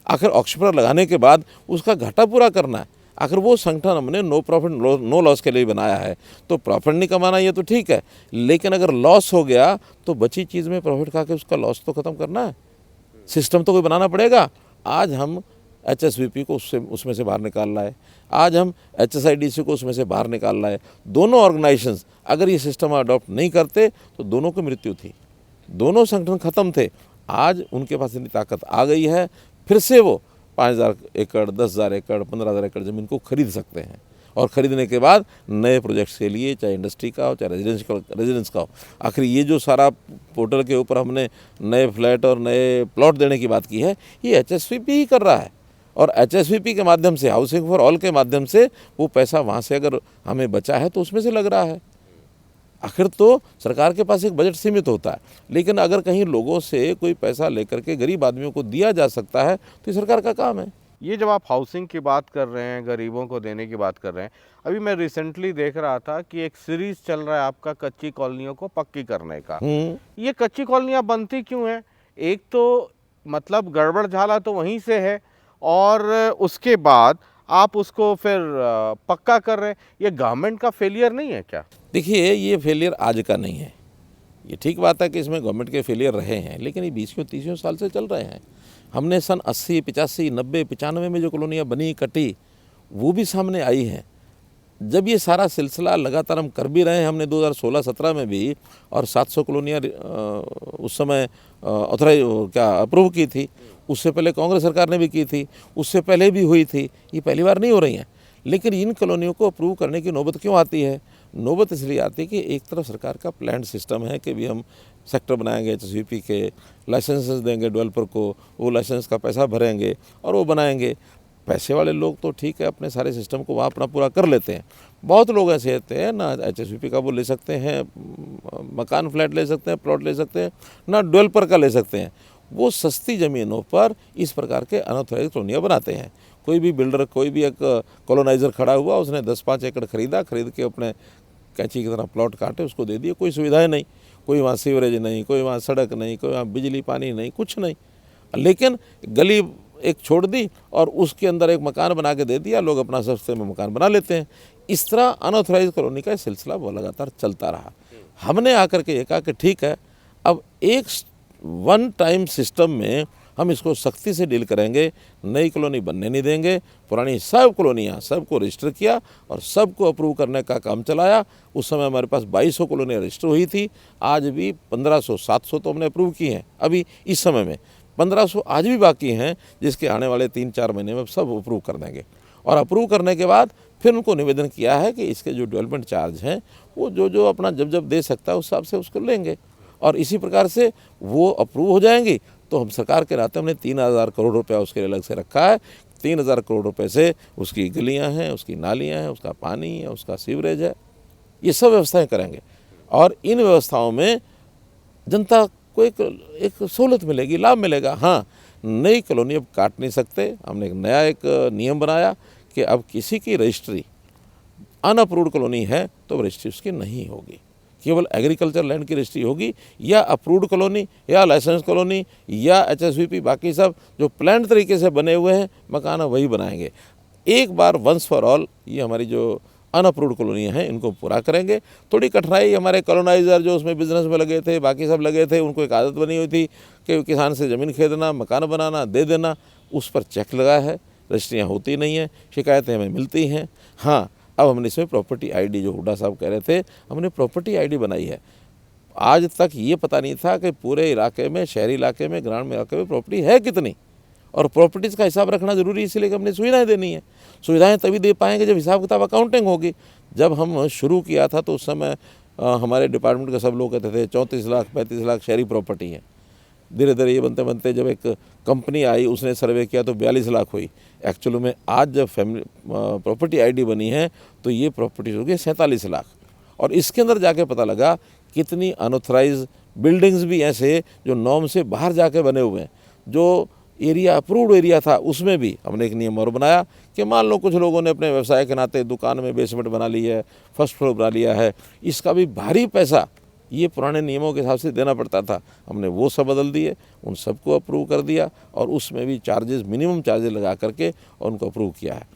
आखिर ऑक्शन पर लगाने के बाद उसका घाटा पूरा करना है। आखिर वो संगठन हमने नो प्रॉफिट नो लॉस के लिए बनाया है, तो प्रॉफिट नहीं कमाना ये तो ठीक है, लेकिन अगर लॉस हो गया तो बची चीज़ में प्रॉफिट खा के उसका लॉस तो ख़त्म करना है। सिस्टम तो कोई बनाना पड़ेगा। आज हम HSVP को उसमें से बाहर निकाल लाए, आज हम HSIDC को उसमें से बाहर निकाल लाए। दोनों ऑर्गेनाइजेशंस अगर ये सिस्टम अडॉप्ट नहीं करते तो दोनों की मृत्यु थी, दोनों संगठन खत्म थे। आज उनके पास इतनी ताकत आ गई है, फिर से वो 5,000 एकड़, 10,000 एकड़, 15,000 एकड़ ज़मीन को खरीद सकते हैं। और ख़रीदने के बाद नए प्रोजेक्ट्स के लिए, चाहे इंडस्ट्री का हो, चाहे रेजिडेंस का हो। आखिर ये जो सारा पोर्टल के ऊपर हमने नए फ्लैट और नए प्लॉट देने की बात की है, ये HSVP ही कर रहा है। और HSVP के माध्यम से, हाउसिंग फॉर ऑल के माध्यम से वो पैसा वहाँ से अगर हमें बचा है तो उसमें से लग रहा है। आखिर तो सरकार के पास एक बजट सीमित होता है, लेकिन अगर कहीं लोगों से कोई पैसा लेकर के गरीब आदमियों को दिया जा सकता है तो ये सरकार का काम है। ये जब आप हाउसिंग की बात कर रहे हैं, गरीबों को देने की बात कर रहे हैं, अभी मैं रिसेंटली देख रहा था कि एक सीरीज चल रहा है आपका कच्ची कॉलोनियों को पक्की करने का। ये कच्ची कॉलोनियाँ बनती क्यों हैं? एक तो मतलब गड़बड़ झाला तो वहीं से है, और उसके बाद आप उसको फिर पक्का कर रहे हैं। ये गवर्नमेंट का फेलियर नहीं है क्या? देखिए, ये फेलियर आज का नहीं है। ये ठीक बात है कि इसमें गवर्नमेंट के फेलियर रहे हैं, लेकिन ये 20-30 साल से चल रहे हैं। हमने सन 80, 85, 90, 95 में जो कॉलोनियाँ बनी कटी, वो भी सामने आई हैं। जब ये सारा सिलसिला लगातार हम कर भी रहे हैं, हमने 2016-17 में भी और 700 कॉलोनियाँ उस समय अप्रूव की थी। उससे पहले कांग्रेस सरकार ने भी की थी, उससे पहले भी हुई थी। ये पहली बार नहीं हो रही हैं। लेकिन इन कॉलोनियों को अप्रूव करने की नौबत क्यों आती है? नौबत इसलिए आती है कि एक तरफ सरकार का प्लान सिस्टम है कि भी हम सेक्टर बनाएंगे HSVP के, लाइसेंसेस देंगे डेवलपर को, वो लाइसेंस का पैसा भरेंगे और वो बनाएंगे। पैसे वाले लोग तो ठीक है, अपने सारे सिस्टम को वहाँ अपना पूरा कर लेते हैं। बहुत लोग ऐसे होते हैं, ना HSVP का वो ले सकते हैं, मकान फ्लैट ले सकते हैं, प्लॉट ले सकते हैं, ना डेवलपर का ले सकते हैं। वो सस्ती ज़मीनों पर इस प्रकार के अनऑथराइज्ड कॉलोनियाँ बनाते हैं। कोई भी बिल्डर, कोई भी एक कॉलोनाइज़र खड़ा हुआ, उसने 10-5 एकड़ खरीदा, खरीद के अपने कैंची की तरह प्लॉट काटे, उसको दे दिए। कोई सुविधाएं नहीं, कोई वहाँ सीवरेज नहीं, कोई वहाँ सड़क नहीं, कोई वहाँ बिजली पानी नहीं, कुछ नहीं। लेकिन गली एक छोड़ दी और उसके अंदर एक मकान बना के दे दिया, लोग अपना सस्ते में मकान बना लेते हैं। इस तरह अनऑथराइज्ड कॉलोनी का सिलसिला वो लगातार चलता रहा। हमने आकर के ये कहा कि ठीक है, अब एक वन टाइम सिस्टम में हम इसको सख्ती से डील करेंगे, नई कॉलोनी बनने नहीं देंगे। पुरानी सब कॉलोनियाँ सबको रजिस्टर किया और सबको अप्रूव करने का काम चलाया। उस समय हमारे पास 2200 कॉलोनियाँ रजिस्टर हुई थी, आज भी 1500 700 तो हमने अप्रूव की हैं। अभी इस समय में 1500 आज भी बाकी हैं, जिसके आने वाले 3-4 महीने में सब अप्रूव कर देंगे। और अप्रूव करने के बाद फिर उनको निवेदन किया है कि इसके जो डेवलपमेंट चार्ज हैं वो जो अपना जब दे सकता है उस हिसाब से उसको लेंगे। और इसी प्रकार से वो अप्रूव हो जाएंगी तो हम सरकार के नाते हमने 3000 करोड़ रुपया उसके लिए अलग से रखा है। 3000 करोड़ रुपए से उसकी गलियां हैं, उसकी नालियां हैं, उसका पानी है, उसका सीवरेज है, ये सब व्यवस्थाएं करेंगे। और इन व्यवस्थाओं में जनता को एक सहूलत मिलेगी, लाभ मिलेगा। हाँ, नई कॉलोनी अब काट नहीं सकते। हमने एक नया नियम बनाया कि अब किसी की रजिस्ट्री अनअप्रूव्ड कॉलोनी है तो रजिस्ट्री उसकी नहीं होगी, केवल एग्रीकल्चर लैंड की रजिस्ट्री होगी, या अप्रूव्ड कॉलोनी या लाइसेंस कॉलोनी या HSVP, बाकी सब जो प्लान तरीके से बने हुए हैं मकान वही बनाएंगे। एक बार वंस फॉर ऑल ये हमारी जो अनअप्रूव्ड कॉलोनियाँ हैं इनको पूरा करेंगे। थोड़ी कठिनाई हमारे कॉलोनाइजर जो उसमें बिजनेस में लगे थे, बाकी सब लगे थे, उनको एक आदत बनी हुई थी कि किसान से ज़मीन खरीदना, मकान बनाना, दे देना, उस पर चेक लगा है, रजिस्ट्रियाँ होती नहीं हैं, शिकायतें हमें मिलती हैं। हाँ, अब हमने इसमें प्रॉपर्टी ID जो हुड्डा साहब कह रहे थे, हमने प्रॉपर्टी ID बनाई है। आज तक ये पता नहीं था कि पूरे इलाके में, शहरी इलाके में, ग्रामीण इलाके में प्रॉपर्टी है कितनी, और प्रॉपर्टीज़ का हिसाब रखना ज़रूरी है, इसलिए कि हमने सुविधाएं देनी है। सुविधाएं तभी दे पाएंगे जब हिसाब किताब अकाउंटिंग होगी। जब हम शुरू किया था तो उस समय हमारे डिपार्टमेंट के सब लोग कहते थे 34 लाख 35 लाख शहरी प्रॉपर्टी है। धीरे धीरे ये बनते बनते जब एक कंपनी आई, उसने सर्वे किया तो 42 लाख हुई। एक्चुअली में आज जब प्रॉपर्टी ID बनी है तो ये प्रॉपर्टीज हो गई 47 लाख। और इसके अंदर जाके पता लगा कितनी अनऑथराइज बिल्डिंग्स भी ऐसे जो नॉर्म से बाहर जाके बने हुए हैं। जो एरिया अप्रूव्ड एरिया था उसमें भी हमने एक नियम और बनाया कि मान लो कुछ लोगों ने अपने व्यवसाय के नाते दुकान में बेसमेंट बना ली है, फर्स्ट फ्लोर बना लिया है, इसका भी भारी पैसा ये पुराने नियमों के हिसाब से देना पड़ता था, हमने वो सब बदल दिए, उन सबको अप्रूव कर दिया और उसमें भी चार्जेस, मिनिमम चार्जेस लगा करके और उनको अप्रूव किया है।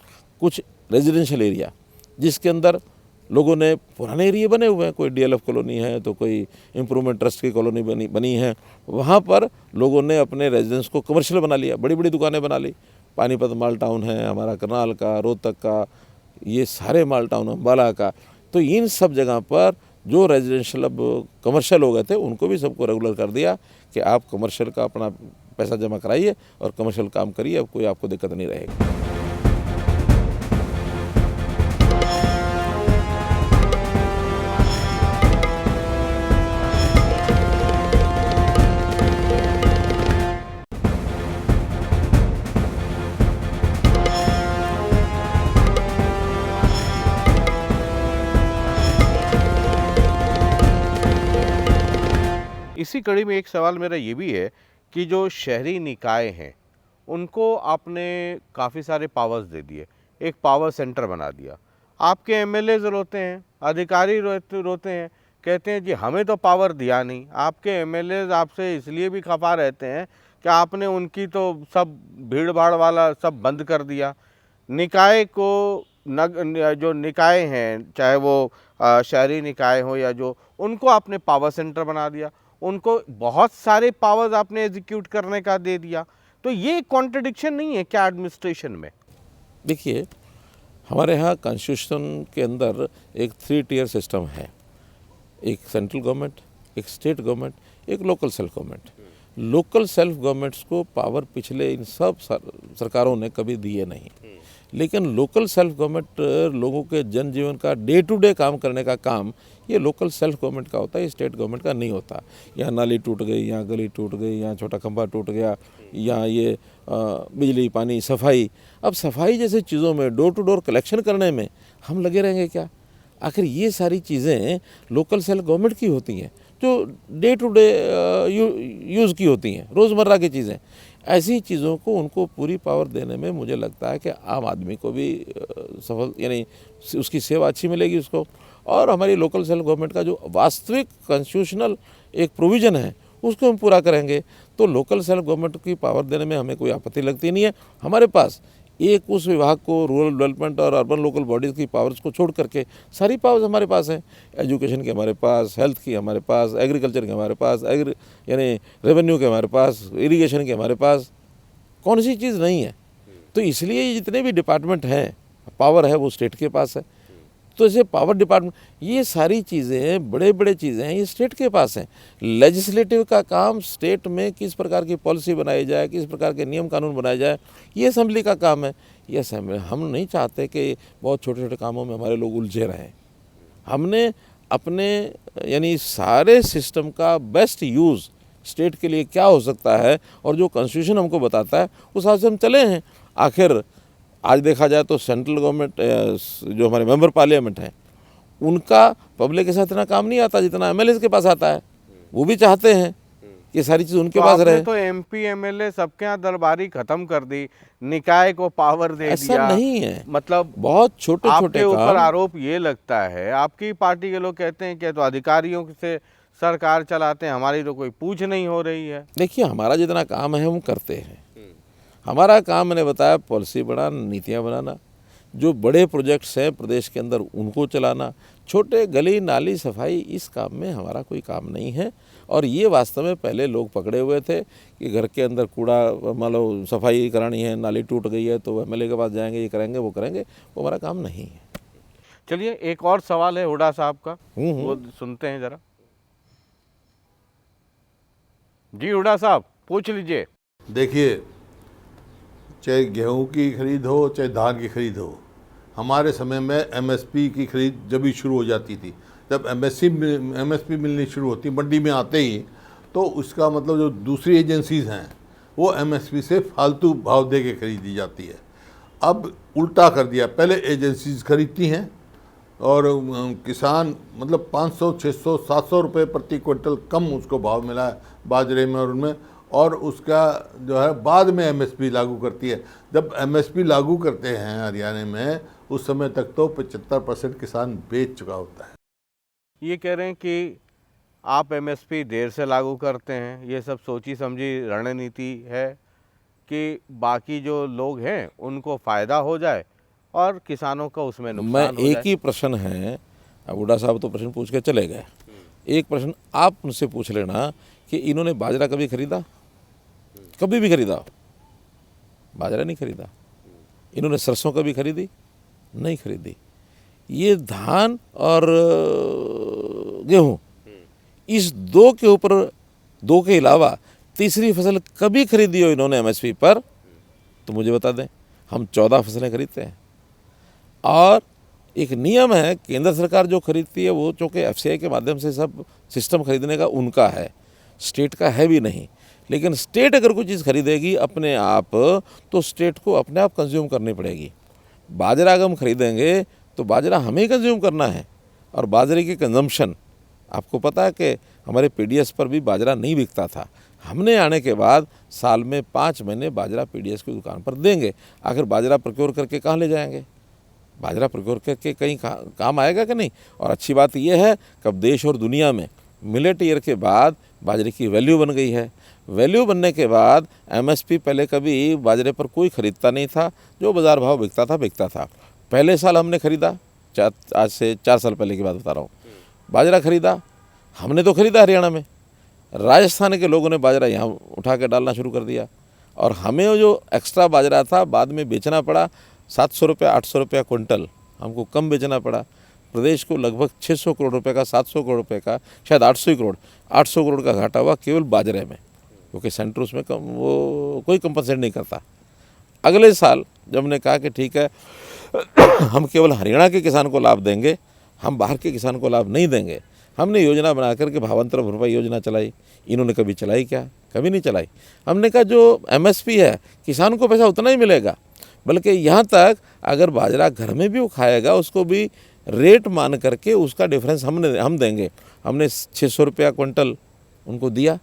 कुछ रेजिडेंशियल एरिया जिसके अंदर लोगों ने पुराने एरिया बने हुए हैं, कोई DLF कॉलोनी है तो कोई इम्प्रूवमेंट ट्रस्ट की कॉलोनी बनी है, वहाँ पर लोगों ने अपने रेजिडेंस को कमर्शियल बना लिया, बड़ी बड़ी दुकानें बना ली। पानीपत माल टाउन है हमारा, करनाल का, रोहतक का, ये सारे माल टाउन, अम्बाला का। तो इन सब जगह पर जो रेजिडेंशियल अब कमर्शियल हो गए थे उनको भी सबको रेगुलर कर दिया कि आप कमर्शियल का अपना पैसा जमा कराइए और कमर्शियल काम करिए, अब कोई आपको दिक्कत नहीं रहेगी। इसी कड़ी में एक सवाल मेरा ये भी है कि जो शहरी निकाय हैं उनको आपने काफ़ी सारे पावर्स दे दिए, एक पावर सेंटर बना दिया। आपके MLAs रोते हैं, अधिकारी रोते हैं, कहते हैं जी हमें तो पावर दिया नहीं। आपके MLAs आपसे इसलिए भी खफा रहते हैं कि आपने उनकी तो सब भीड़ भाड़ वाला सब बंद कर दिया। निकाय को जो निकाय हैं, चाहे वो शहरी निकाय हो या जो, उनको आपने पावर सेंटर बना दिया, उनको बहुत सारे पावर्स आपने एग्जीक्यूट करने का दे दिया। तो ये कॉन्ट्रडिक्शन नहीं है क्या एडमिनिस्ट्रेशन में? देखिए, हमारे यहाँ कॉन्स्टिट्यूशन के अंदर एक 3 टियर सिस्टम है, एक सेंट्रल गवर्नमेंट, एक स्टेट गवर्नमेंट, एक local self government. Local self governments को पावर पिछले इन सब सरकारों ने कभी दिए नहीं, लेकिन लोकल सेल्फ गवर्नमेंट लोगों के जनजीवन का डे टू डे काम करने का काम ये लोकल सेल्फ गवर्नमेंट का होता है, स्टेट गवर्नमेंट का नहीं होता। यहाँ नाली टूट गई, यहाँ गली टूट गई, यहाँ छोटा खंभा टूट गया, यहाँ ये बिजली, पानी, सफाई। अब सफाई जैसे चीज़ों में, डोर टू डोर कलेक्शन करने में हम लगे रहेंगे क्या? आखिर ये सारी चीज़ें लोकल सेल्फ गवर्नमेंट की होती हैं जो डे टू डे यूज़ की होती हैं, रोज़मर्रा की चीज़ें। ऐसी चीज़ों को उनको पूरी पावर देने में मुझे लगता है कि आम आदमी को भी सफल, यानी उसकी सेवा अच्छी मिलेगी उसको। और हमारी लोकल सेल्फ गवर्नमेंट का जो वास्तविक कॉन्स्टिट्यूशनल एक प्रोविज़न है उसको हम पूरा करेंगे। तो लोकल सेल्फ गवर्नमेंट की पावर देने में हमें कोई आपत्ति लगती नहीं है। हमारे पास एक उस विभाग को, रूरल डेवलपमेंट और अर्बन लोकल बॉडीज़ की पावर्स को छोड़ करके सारी पावर्स हमारे पास हैं। एजुकेशन की हमारे पास, हेल्थ की हमारे पास, एग्रीकल्चर के हमारे पास, यानी रेवेन्यू के हमारे पास, इरिगेशन के हमारे पास, कौन सी चीज़ नहीं है। तो इसलिए ये जितने भी डिपार्टमेंट हैं, पावर है वो स्टेट के पास है। तो ऐसे पावर डिपार्टमेंट, ये सारी चीज़ें, बड़े बड़े चीज़ें हैं, ये स्टेट के पास हैं। लेजिस्लेटिव का काम स्टेट में किस प्रकार की पॉलिसी बनाई जाए, किस प्रकार के नियम कानून बनाए जाए, ये असेंबली का काम है। ये असेंबली, हम नहीं चाहते कि बहुत छोटे छोटे कामों में हमारे लोग उलझे रहें। हमने अपने यानी सारे सिस्टम का बेस्ट यूज़ स्टेट के लिए क्या हो सकता है और जो कॉन्स्टिट्यूशन हमको बताता है उस हिसाब से हम चले हैं। आखिर आज देखा जाए तो सेंट्रल गवर्नमेंट, जो हमारे मेंबर पार्लियामेंट हैं, उनका पब्लिक के साथ इतना काम नहीं आता जितना एमएलए के पास आता है। वो भी चाहते हैं कि सारी चीज़ उनके पास रहे। तो एमपी एमएलए सबके यहाँ दरबारी खत्म कर दी, निकाय को पावर दे ऐसा दिया। नहीं है, मतलब बहुत छोटे छोटे आपके ऊपर काम। आरोप ये लगता है, आपकी पार्टी के लोग कहते हैं कि तो अधिकारियों से सरकार चलाते हैं, हमारी तो कोई पूछ नहीं हो रही है। देखिए, हमारा जितना काम है हम करते हैं। हमारा काम, मैंने बताया, पॉलिसी बनाना, नीतियाँ बनाना, जो बड़े प्रोजेक्ट्स हैं प्रदेश के अंदर उनको चलाना, छोटे गली नाली सफाई, इस काम में हमारा कोई काम नहीं है। और ये वास्तव में पहले लोग पकड़े हुए थे कि घर के अंदर कूड़ा, मान लो सफाई करानी है, नाली टूट गई है तो एमएलए के पास जाएंगे, ये करेंगे वो करेंगे, वो हमारा काम नहीं है। चलिए, एक और सवाल है हुड्डा साहब का, वो सुनते हैं जरा। जी हुड्डा साहब, पूछ लीजिए। देखिए, चाहे गेहूं की खरीद हो, चाहे धान की खरीद हो, हमारे समय में एमएसपी की खरीद जब भी शुरू हो जाती थी, जब एमएसपी मिलनी शुरू होती, मंडी में आते ही, तो उसका मतलब जो दूसरी एजेंसीज़ हैं वो एमएसपी से फालतू भाव दे के खरीदी जाती है। अब उल्टा कर दिया, पहले एजेंसीज खरीदती हैं और किसान मतलब 500, 600, 700 रुपये प्रति क्विंटल कम उसको भाव मिला है बाजरे में और उनमें, और उसका जो है बाद में एमएसपी लागू करती है। जब एमएसपी लागू करते हैं हरियाणा में, उस समय तक तो 75% किसान बेच चुका होता है। ये कह रहे हैं कि आप एमएसपी देर से लागू करते हैं, ये सब सोची समझी रणनीति है कि बाकी जो लोग हैं उनको फ़ायदा हो जाए और किसानों का उसमें नुकसान हो जाए। एक ही प्रश्न है, अब हुड्डा साहब तो प्रश्न पूछ के चले गए, एक प्रश्न आप उनसे पूछ लेना कि इन्होंने बाजरा कभी खरीदा? कभी भी खरीदा? बाजरा नहीं खरीदा। इन्होंने सरसों कभी खरीदी? नहीं खरीदी। ये धान और गेहूं, इस दो के ऊपर, दो के अलावा तीसरी फसल कभी खरीदी हो इन्होंने एमएसपी पर तो मुझे बता दें। हम 14 फसलें खरीदते हैं और एक नियम है, केंद्र सरकार जो खरीदती है वो चूँकि एफसीआई के माध्यम से सब सिस्टम खरीदने का उनका है, स्टेट का है भी नहीं। लेकिन स्टेट अगर कोई चीज़ खरीदेगी अपने आप तो स्टेट को अपने आप कंज्यूम करनी पड़ेगी। बाजरा अगर हम खरीदेंगे तो बाजरा हमें कंज्यूम करना है, और बाजरे की कंजम्पशन, आपको पता है कि हमारे पीडीएस पर भी बाजरा नहीं बिकता था। हमने आने के बाद साल में 5 महीने बाजरा पीडीएस की दुकान पर देंगे। आखिर बाजरा प्रोक्योर करके कहाँ ले जाएंगे? बाजरा प्रोक्योर करके कहीं काम आएगा कि नहीं? और अच्छी बात यह है कि अब देश और दुनिया में मिलेट ईयर के बाद बाजरे की वैल्यू बन गई है। वैल्यू बनने के बाद एमएसपी पहले कभी बाजरे पर कोई ख़रीदता नहीं था, जो बाज़ार भाव बिकता था। पहले साल हमने ख़रीदा, आज से 4 साल पहले की बात बता रहा हूँ, बाजरा ख़रीदा। हमने तो ख़रीदा हरियाणा में, राजस्थान के लोगों ने बाजरा यहाँ उठा के डालना शुरू कर दिया, और हमें जो एक्स्ट्रा बाजरा था बाद में बेचना पड़ा 700 रुपये 800 रुपया क्विंटल, हमको कम बेचना पड़ा। प्रदेश को लगभग 600 करोड़ रुपए का, 700 करोड़ रुपए का, शायद 800 करोड़ का घाटा हुआ केवल बाजरे में, क्योंकि सेंटर उसमें वो कोई कंपनसेट नहीं करता। अगले साल जब हमने कहा कि ठीक है हम केवल हरियाणा के किसान को लाभ देंगे, हम बाहर के किसान को लाभ नहीं देंगे, हमने योजना बना करके भावांतर भरपाई योजना चलाई। इन्होंने कभी चलाई क्या? कभी नहीं चलाई। हमने कहा जो एमएसपी है किसान को पैसा उतना ही मिलेगा, बल्कि यहाँ तक अगर बाजरा घर में भी वो खाएगा उसको भी रेट मान करके उसका डिफरेंस हम देंगे। हमने 600 रुपया क्विंटल उनको दिया।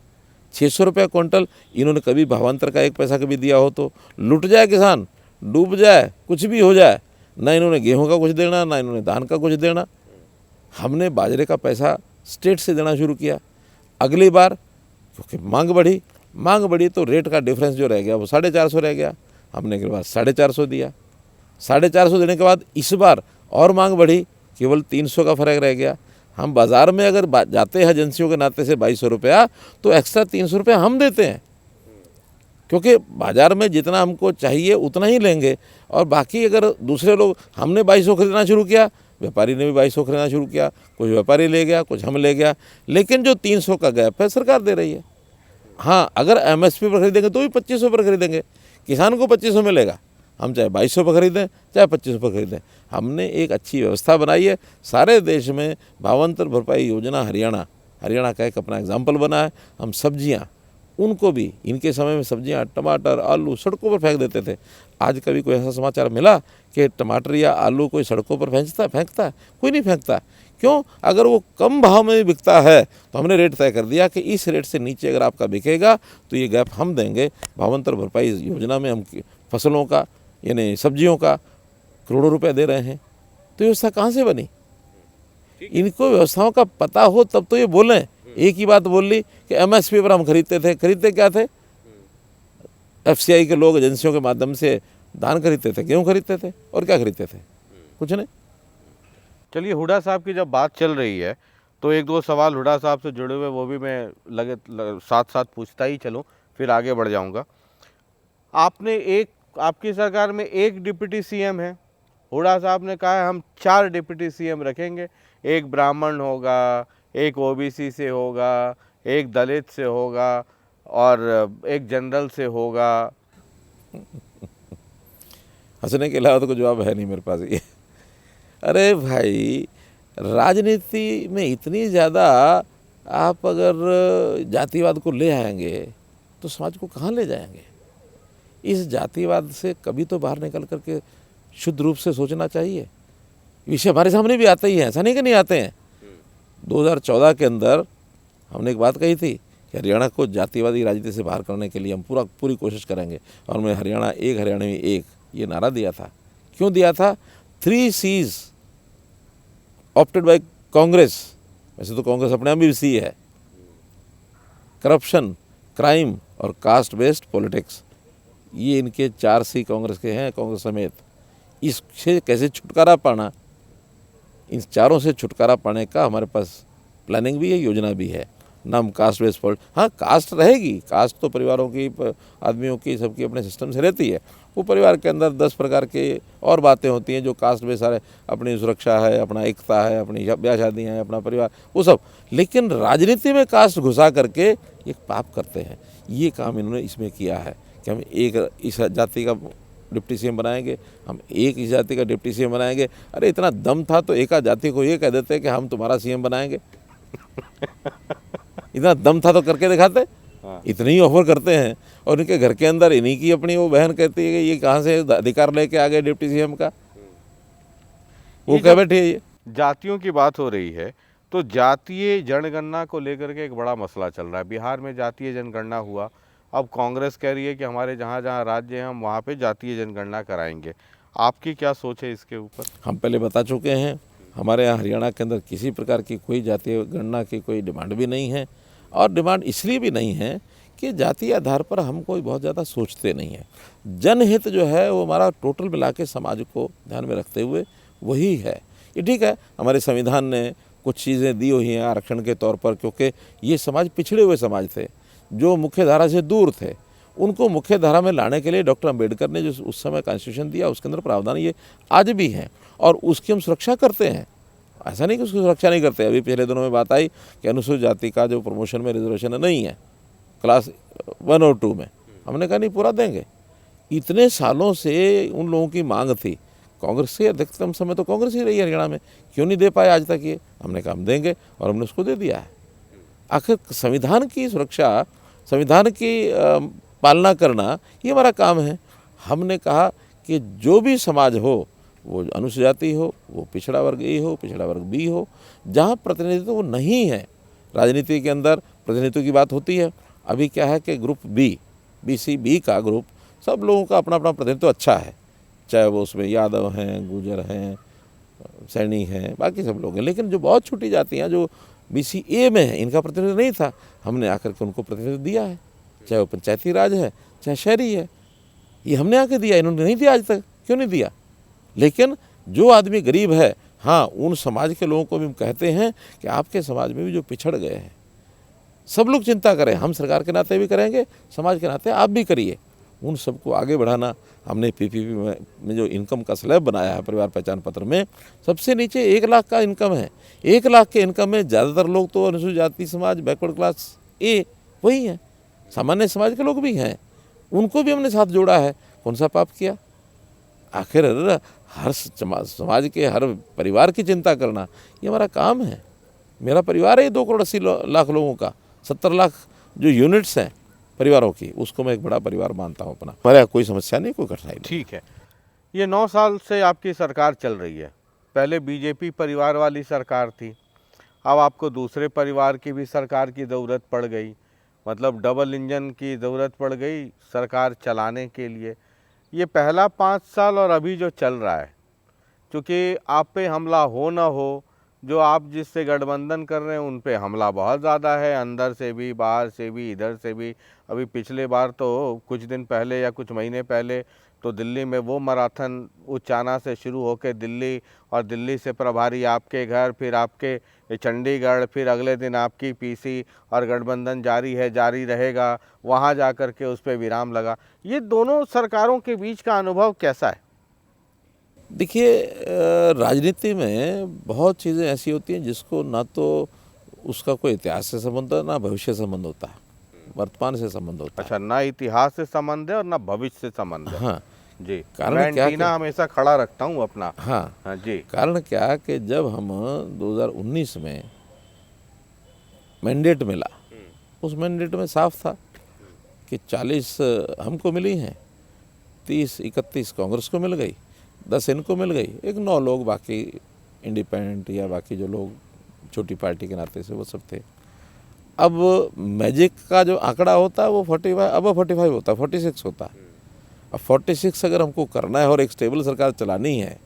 600 रुपया क्विंटल इन्होंने कभी भावांतर का 1 पैसा कभी दिया हो तो लुट जाए किसान, डूब जाए, कुछ भी हो जाए, ना इन्होंने गेहूं का कुछ देना, ना इन्होंने धान का कुछ देना। हमने बाजरे का पैसा स्टेट से देना शुरू किया। अगली बार क्योंकि मांग बढ़ी तो रेट का डिफरेंस जो रह गया वो 450 रह गया। हमने के बाद 450 दिया। 450 देने के बाद इस बार और मांग बढ़ी, केवल 300 का फ़र्क रह गया। हम बाज़ार में अगर जाते हैं एजेंसियों के नाते से 2200 रुपया, तो एक्स्ट्रा 300 रुपया हम देते हैं, क्योंकि बाज़ार में जितना हमको चाहिए उतना ही लेंगे। और बाकी अगर दूसरे लोग, हमने 2200 खरीदना शुरू किया, व्यापारी ने भी 2200 खरीदना शुरू किया, कुछ व्यापारी ले गया, कुछ हम ले गया, लेकिन जो 300 का गैप है सरकार दे रही है। हाँ, अगर एमएसपी पर खरीदेंगे तो भी 2500 पर खरीदेंगे, किसान को 2500 मिलेगा, हम चाहे 2200 पर खरीदें चाहे 2500 पर खरीदें। हमने एक अच्छी व्यवस्था बनाई है। सारे देश में भावांतर भरपाई योजना हरियाणा का एक अपना एग्जाम्पल बना है। हम सब्जियाँ, उनको भी, इनके समय में सब्जियाँ, टमाटर, आलू सड़कों पर फेंक देते थे। आज कभी कोई ऐसा समाचार मिला कि टमाटर या आलू कोई सड़कों पर फेंकता है? कोई नहीं फेंकता। क्यों? अगर वो कम भाव में बिकता है तो हमने रेट तय कर दिया कि इस रेट से नीचे अगर आपका बिकेगा तो ये गैप हम देंगे। भावांतर भरपाई योजना में हम फसलों का, यानी सब्जियों का करोड़ों रुपए दे रहे हैं। तो व्यवस्था कहाँ से बनी? इनको व्यवस्थाओं का पता हो तब तो ये बोलें। एक ही बात बोल ली कि एमएसपी पर हम खरीदते क्या थे? एफसीआई के लोग एजेंसियों के माध्यम से धान खरीदते थे, गेहूँ खरीदते थे, और क्या खरीदते थे? कुछ नहीं। चलिए, हुड्डा साहब की जब बात चल रही है तो एक दो सवाल हुड्डा साहब से जुड़े हुए वो भी मैं साथ साथ पूछता ही चलूँ, फिर आगे बढ़ जाऊँगा। आपकी सरकार में एक डिप्टी सीएम है। हुड्डा साहब ने कहा है हम 4 डिप्टी सीएम रखेंगे, एक ब्राह्मण होगा, एक ओबीसी से होगा, एक दलित से होगा और एक जनरल से होगा। हंसने के अलावा तो कोई जवाब है नहीं मेरे पास ये। अरे भाई, राजनीति में इतनी ज़्यादा आप अगर जातिवाद को ले आएंगे तो समाज को कहाँ ले जाएंगे? इस जातिवाद से कभी तो बाहर निकल करके शुद्ध रूप से सोचना चाहिए। विषय हमारे सामने भी आते ही हैं, ऐसा नहीं कि नहीं आते हैं। 2014 के अंदर हमने एक बात कही थी कि हरियाणा को जातिवादी राजनीति से बाहर करने के लिए हम पूरी कोशिश करेंगे, और मैं हरियाणा में एक ये नारा दिया था। क्यों दिया था? 3 C's ऑप्टेड बाय कांग्रेस। वैसे तो कांग्रेस अपने आप भी सी है। करप्शन, क्राइम और कास्ट बेस्ड पॉलिटिक्स, ये इनके 4 C कांग्रेस के हैं, कांग्रेस समेत। इससे कैसे छुटकारा पाना, इन चारों से छुटकारा पाने का हमारे पास प्लानिंग भी है, योजना भी है। नाम कास्ट बेस्ड पॉलिटिक्स। हाँ, कास्ट रहेगी, कास्ट तो परिवारों की, आदमियों की, सबकी अपने सिस्टम से रहती है। वो परिवार के अंदर 10 प्रकार के और बातें होती हैं जो कास्ट बेस्ड सारे, अपनी सुरक्षा है, अपना एकता है, अपनी ब्याह शादियाँ हैं, अपना परिवार, वो सब। लेकिन राजनीति में कास्ट घुसा करके एक पाप करते हैं। ये काम इन्होंने इसमें किया है कि हम एक इस जाति का डिप्टी सीएम बनाएंगे, हम एक इस जाति का डिप्टी सीएम बनाएंगे। अरे इतना दम था तो एक जाति को ये कह देते कि हम तुम्हारा सीएम बनाएंगे। इतना दम था तो करके दिखाते। इतने ही ऑफर करते हैं, और इनके घर के अंदर इन्हीं की अपनी वो बहन कहती है कि ये कहाँ से अधिकार लेके आ गए डिप्टी सीएम का, वो कह बैठी है। ये जातियों की बात हो रही है तो जातीय जनगणना को लेकर के एक बड़ा मसला चल रहा है। बिहार में जातीय जनगणना हुआ, अब कांग्रेस कह रही है कि हमारे जहाँ जहाँ राज्य हैं हम वहाँ पे जातीय जनगणना कराएंगे। आपकी क्या सोच है इसके ऊपर? हम पहले बता चुके हैं, हमारे यहाँ हरियाणा के अंदर किसी प्रकार की कोई जातीय गणना की कोई डिमांड भी नहीं है, और डिमांड इसलिए भी नहीं है कि जातीय आधार पर हम कोई बहुत ज़्यादा सोचते नहीं हैं। जनहित जो है वो हमारा टोटल मिला के समाज को ध्यान में रखते हुए वही है। ये ठीक है, हमारे संविधान ने कुछ चीज़ें दी हुई हैं आरक्षण के तौर पर, क्योंकि ये समाज पिछड़े हुए समाज थे, जो मुख्य धारा से दूर थे। उनको मुख्य धारा में लाने के लिए डॉक्टर अंबेडकर ने जो उस समय कॉन्स्टिट्यूशन दिया, उसके अंदर प्रावधान ये आज भी हैं, और उसकी हम सुरक्षा करते हैं। ऐसा नहीं कि उसकी सुरक्षा नहीं करते। अभी पिछले दिनों में बात आई कि अनुसूचित जाति का जो प्रमोशन में रिजर्वेशन नहीं है क्लास 1 और 2 में, हमने कहा नहीं, पूरा देंगे। इतने सालों से उन लोगों की मांग थी, कांग्रेस से अधिकतम समय तो कांग्रेस ही रही है हरियाणा में, क्यों नहीं दे पाए आज तक ये? हमने कहा हम देंगे, और हमने उसको दे दिया है। आखिर संविधान की सुरक्षा, संविधान की पालना करना ये हमारा काम है। हमने कहा कि जो भी समाज हो, वो अनुसूचित जाति हो, वो पिछड़ा वर्ग ए हो, पिछड़ा वर्ग बी हो, जहाँ प्रतिनिधित्व वो नहीं है, राजनीति के अंदर प्रतिनिधित्व की बात होती है। अभी क्या है कि ग्रुप बी, BC बी का ग्रुप, सब लोगों का अपना अपना प्रतिनिधित्व अच्छा है, चाहे वो उसमें यादव हैं, गुजर हैं, सैनी हैं, बाकी सब लोग हैं। लेकिन जो बहुत छोटी जातियाँ जो BC ए में है, इनका प्रतिनिधित्व नहीं था, हमने आकर के उनको प्रतिनिधित्व दिया है, चाहे वो पंचायती राज है, चाहे शहरी है। ये हमने आके दिया, इन्होंने नहीं दिया आज तक। क्यों नहीं दिया? लेकिन जो आदमी गरीब है, हाँ, उन समाज के लोगों को भी हम कहते हैं कि आपके समाज में भी जो पिछड़ गए हैं, सब लोग चिंता करें। हम सरकार के नाते भी करेंगे, समाज के नाते आप भी करिए। उन सबको आगे बढ़ाना। हमने पीपीपी में जो इनकम का स्लैब बनाया है परिवार पहचान पत्र में, सबसे नीचे 1 लाख का इनकम है। 1 लाख के इनकम में ज़्यादातर लोग तो अनुसूचित जाति समाज, बैकवर्ड क्लास ए वही हैं, सामान्य समाज के लोग भी हैं, उनको भी हमने साथ जोड़ा है। कौन सा पाप किया? आखिर हर समाज के हर परिवार की चिंता करना ये हमारा काम है। मेरा परिवार है 2 करोड़ 80 लाख लोगों का, 70 लाख जो यूनिट्स हैं परिवारों की, उसको मैं एक बड़ा परिवार मानता हूँ अपना। हमारा कोई समस्या नहीं, कोई कठिनाई नहीं। ठीक है, ये 9 साल से आपकी सरकार चल रही है। पहले बीजेपी परिवार वाली सरकार थी, अब आपको दूसरे परिवार की भी सरकार की ज़रूरत पड़ गई, मतलब डबल इंजन की ज़रूरत पड़ गई सरकार चलाने के लिए। ये पहला 5 साल और अभी जो चल रहा है, क्योंकि आप पे हमला हो ना हो, जो आप जिससे गठबंधन कर रहे हैं उन पे हमला बहुत ज़्यादा है, अंदर से भी, बाहर से भी, इधर से भी। अभी पिछले बार तो कुछ दिन पहले या कुछ महीने पहले तो दिल्ली में वो मैराथन उचाना से शुरू होकर दिल्ली, और दिल्ली से प्रभारी आपके घर, फिर आपके चंडीगढ़, फिर अगले दिन आपकी पीसी, और गठबंधन जारी है, जारी रहेगा, वहाँ जा कर के उस पर विराम लगा। ये दोनों सरकारों के बीच का अनुभव कैसा है? देखिए, राजनीति में बहुत चीज़ें ऐसी होती हैं जिसको ना तो उसका कोई इतिहास से संबंध है, ना भविष्य से संबंध होता है, वर्तमान से संबंध होता है। अच्छा, ना इतिहास से संबंध है और ना भविष्य से संबंध है। हाँ जी, कारण मैं क्या एंटीना हमेशा खड़ा रखता हूँ अपना। हाँ हाँ जी। कारण क्या कि जब हम 2019 में मैंडेट मिला, उस मैंडेट में साफ था कि 40 हमको मिली हैं, 30-31 कांग्रेस को मिल गई, 10 इनको मिल गई, एक 9 लोग बाकी इंडिपेंडेंट या बाकी जो लोग छोटी पार्टी के नाते से वो सब थे। अब मैजिक का जो आंकड़ा होता है वो 45 अब 45 होता है, 46 होता है। अब 46 अगर हमको करना है और एक स्टेबल सरकार चलानी है,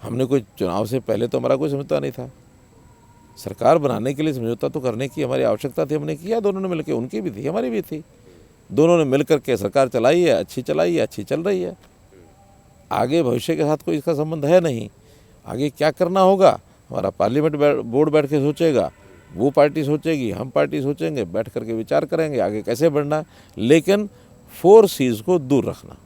हमने कोई चुनाव से पहले तो हमारा कोई समझौता नहीं था। सरकार बनाने के लिए समझौता तो करने की हमारी आवश्यकता थी, हमने किया दोनों ने मिलकर, उनकी भी थी हमारी भी थी, दोनों ने मिलकर के सरकार चलाई है, अच्छी चलाई है, अच्छी चल रही है। आगे भविष्य के साथ कोई इसका संबंध है नहीं। आगे क्या करना होगा हमारा पार्लियामेंट बोर्ड बैठ के सोचेगा, वो पार्टी सोचेगी, हम पार्टी सोचेंगे, बैठ करके विचार करेंगे आगे कैसे बढ़ना है, लेकिन 4 C's को दूर रखना।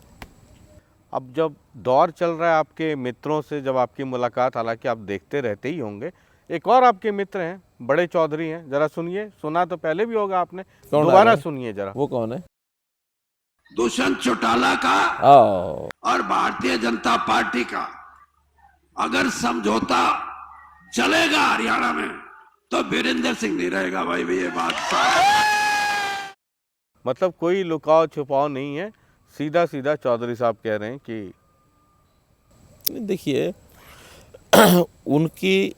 अब जब दौर चल रहा है आपके मित्रों से, जब आपकी मुलाकात, हालांकि आप देखते रहते ही होंगे, एक और आपके मित्र हैं, बड़े चौधरी हैं, जरा सुनिए। सुना तो पहले भी होगा आपने, दोबारा सुनिए जरा। वो कौन है? दुष्यंत चौटाला का आओ। और भारतीय जनता पार्टी का अगर समझौता चलेगा हरियाणा में तो वीरेंद्र सिंह नहीं रहेगा भाई, ये बात साफ। मतलब कोई लुकाव छुपाव नहीं है, सीधा सीधा चौधरी साहब कह रहे हैं कि देखिए उनकी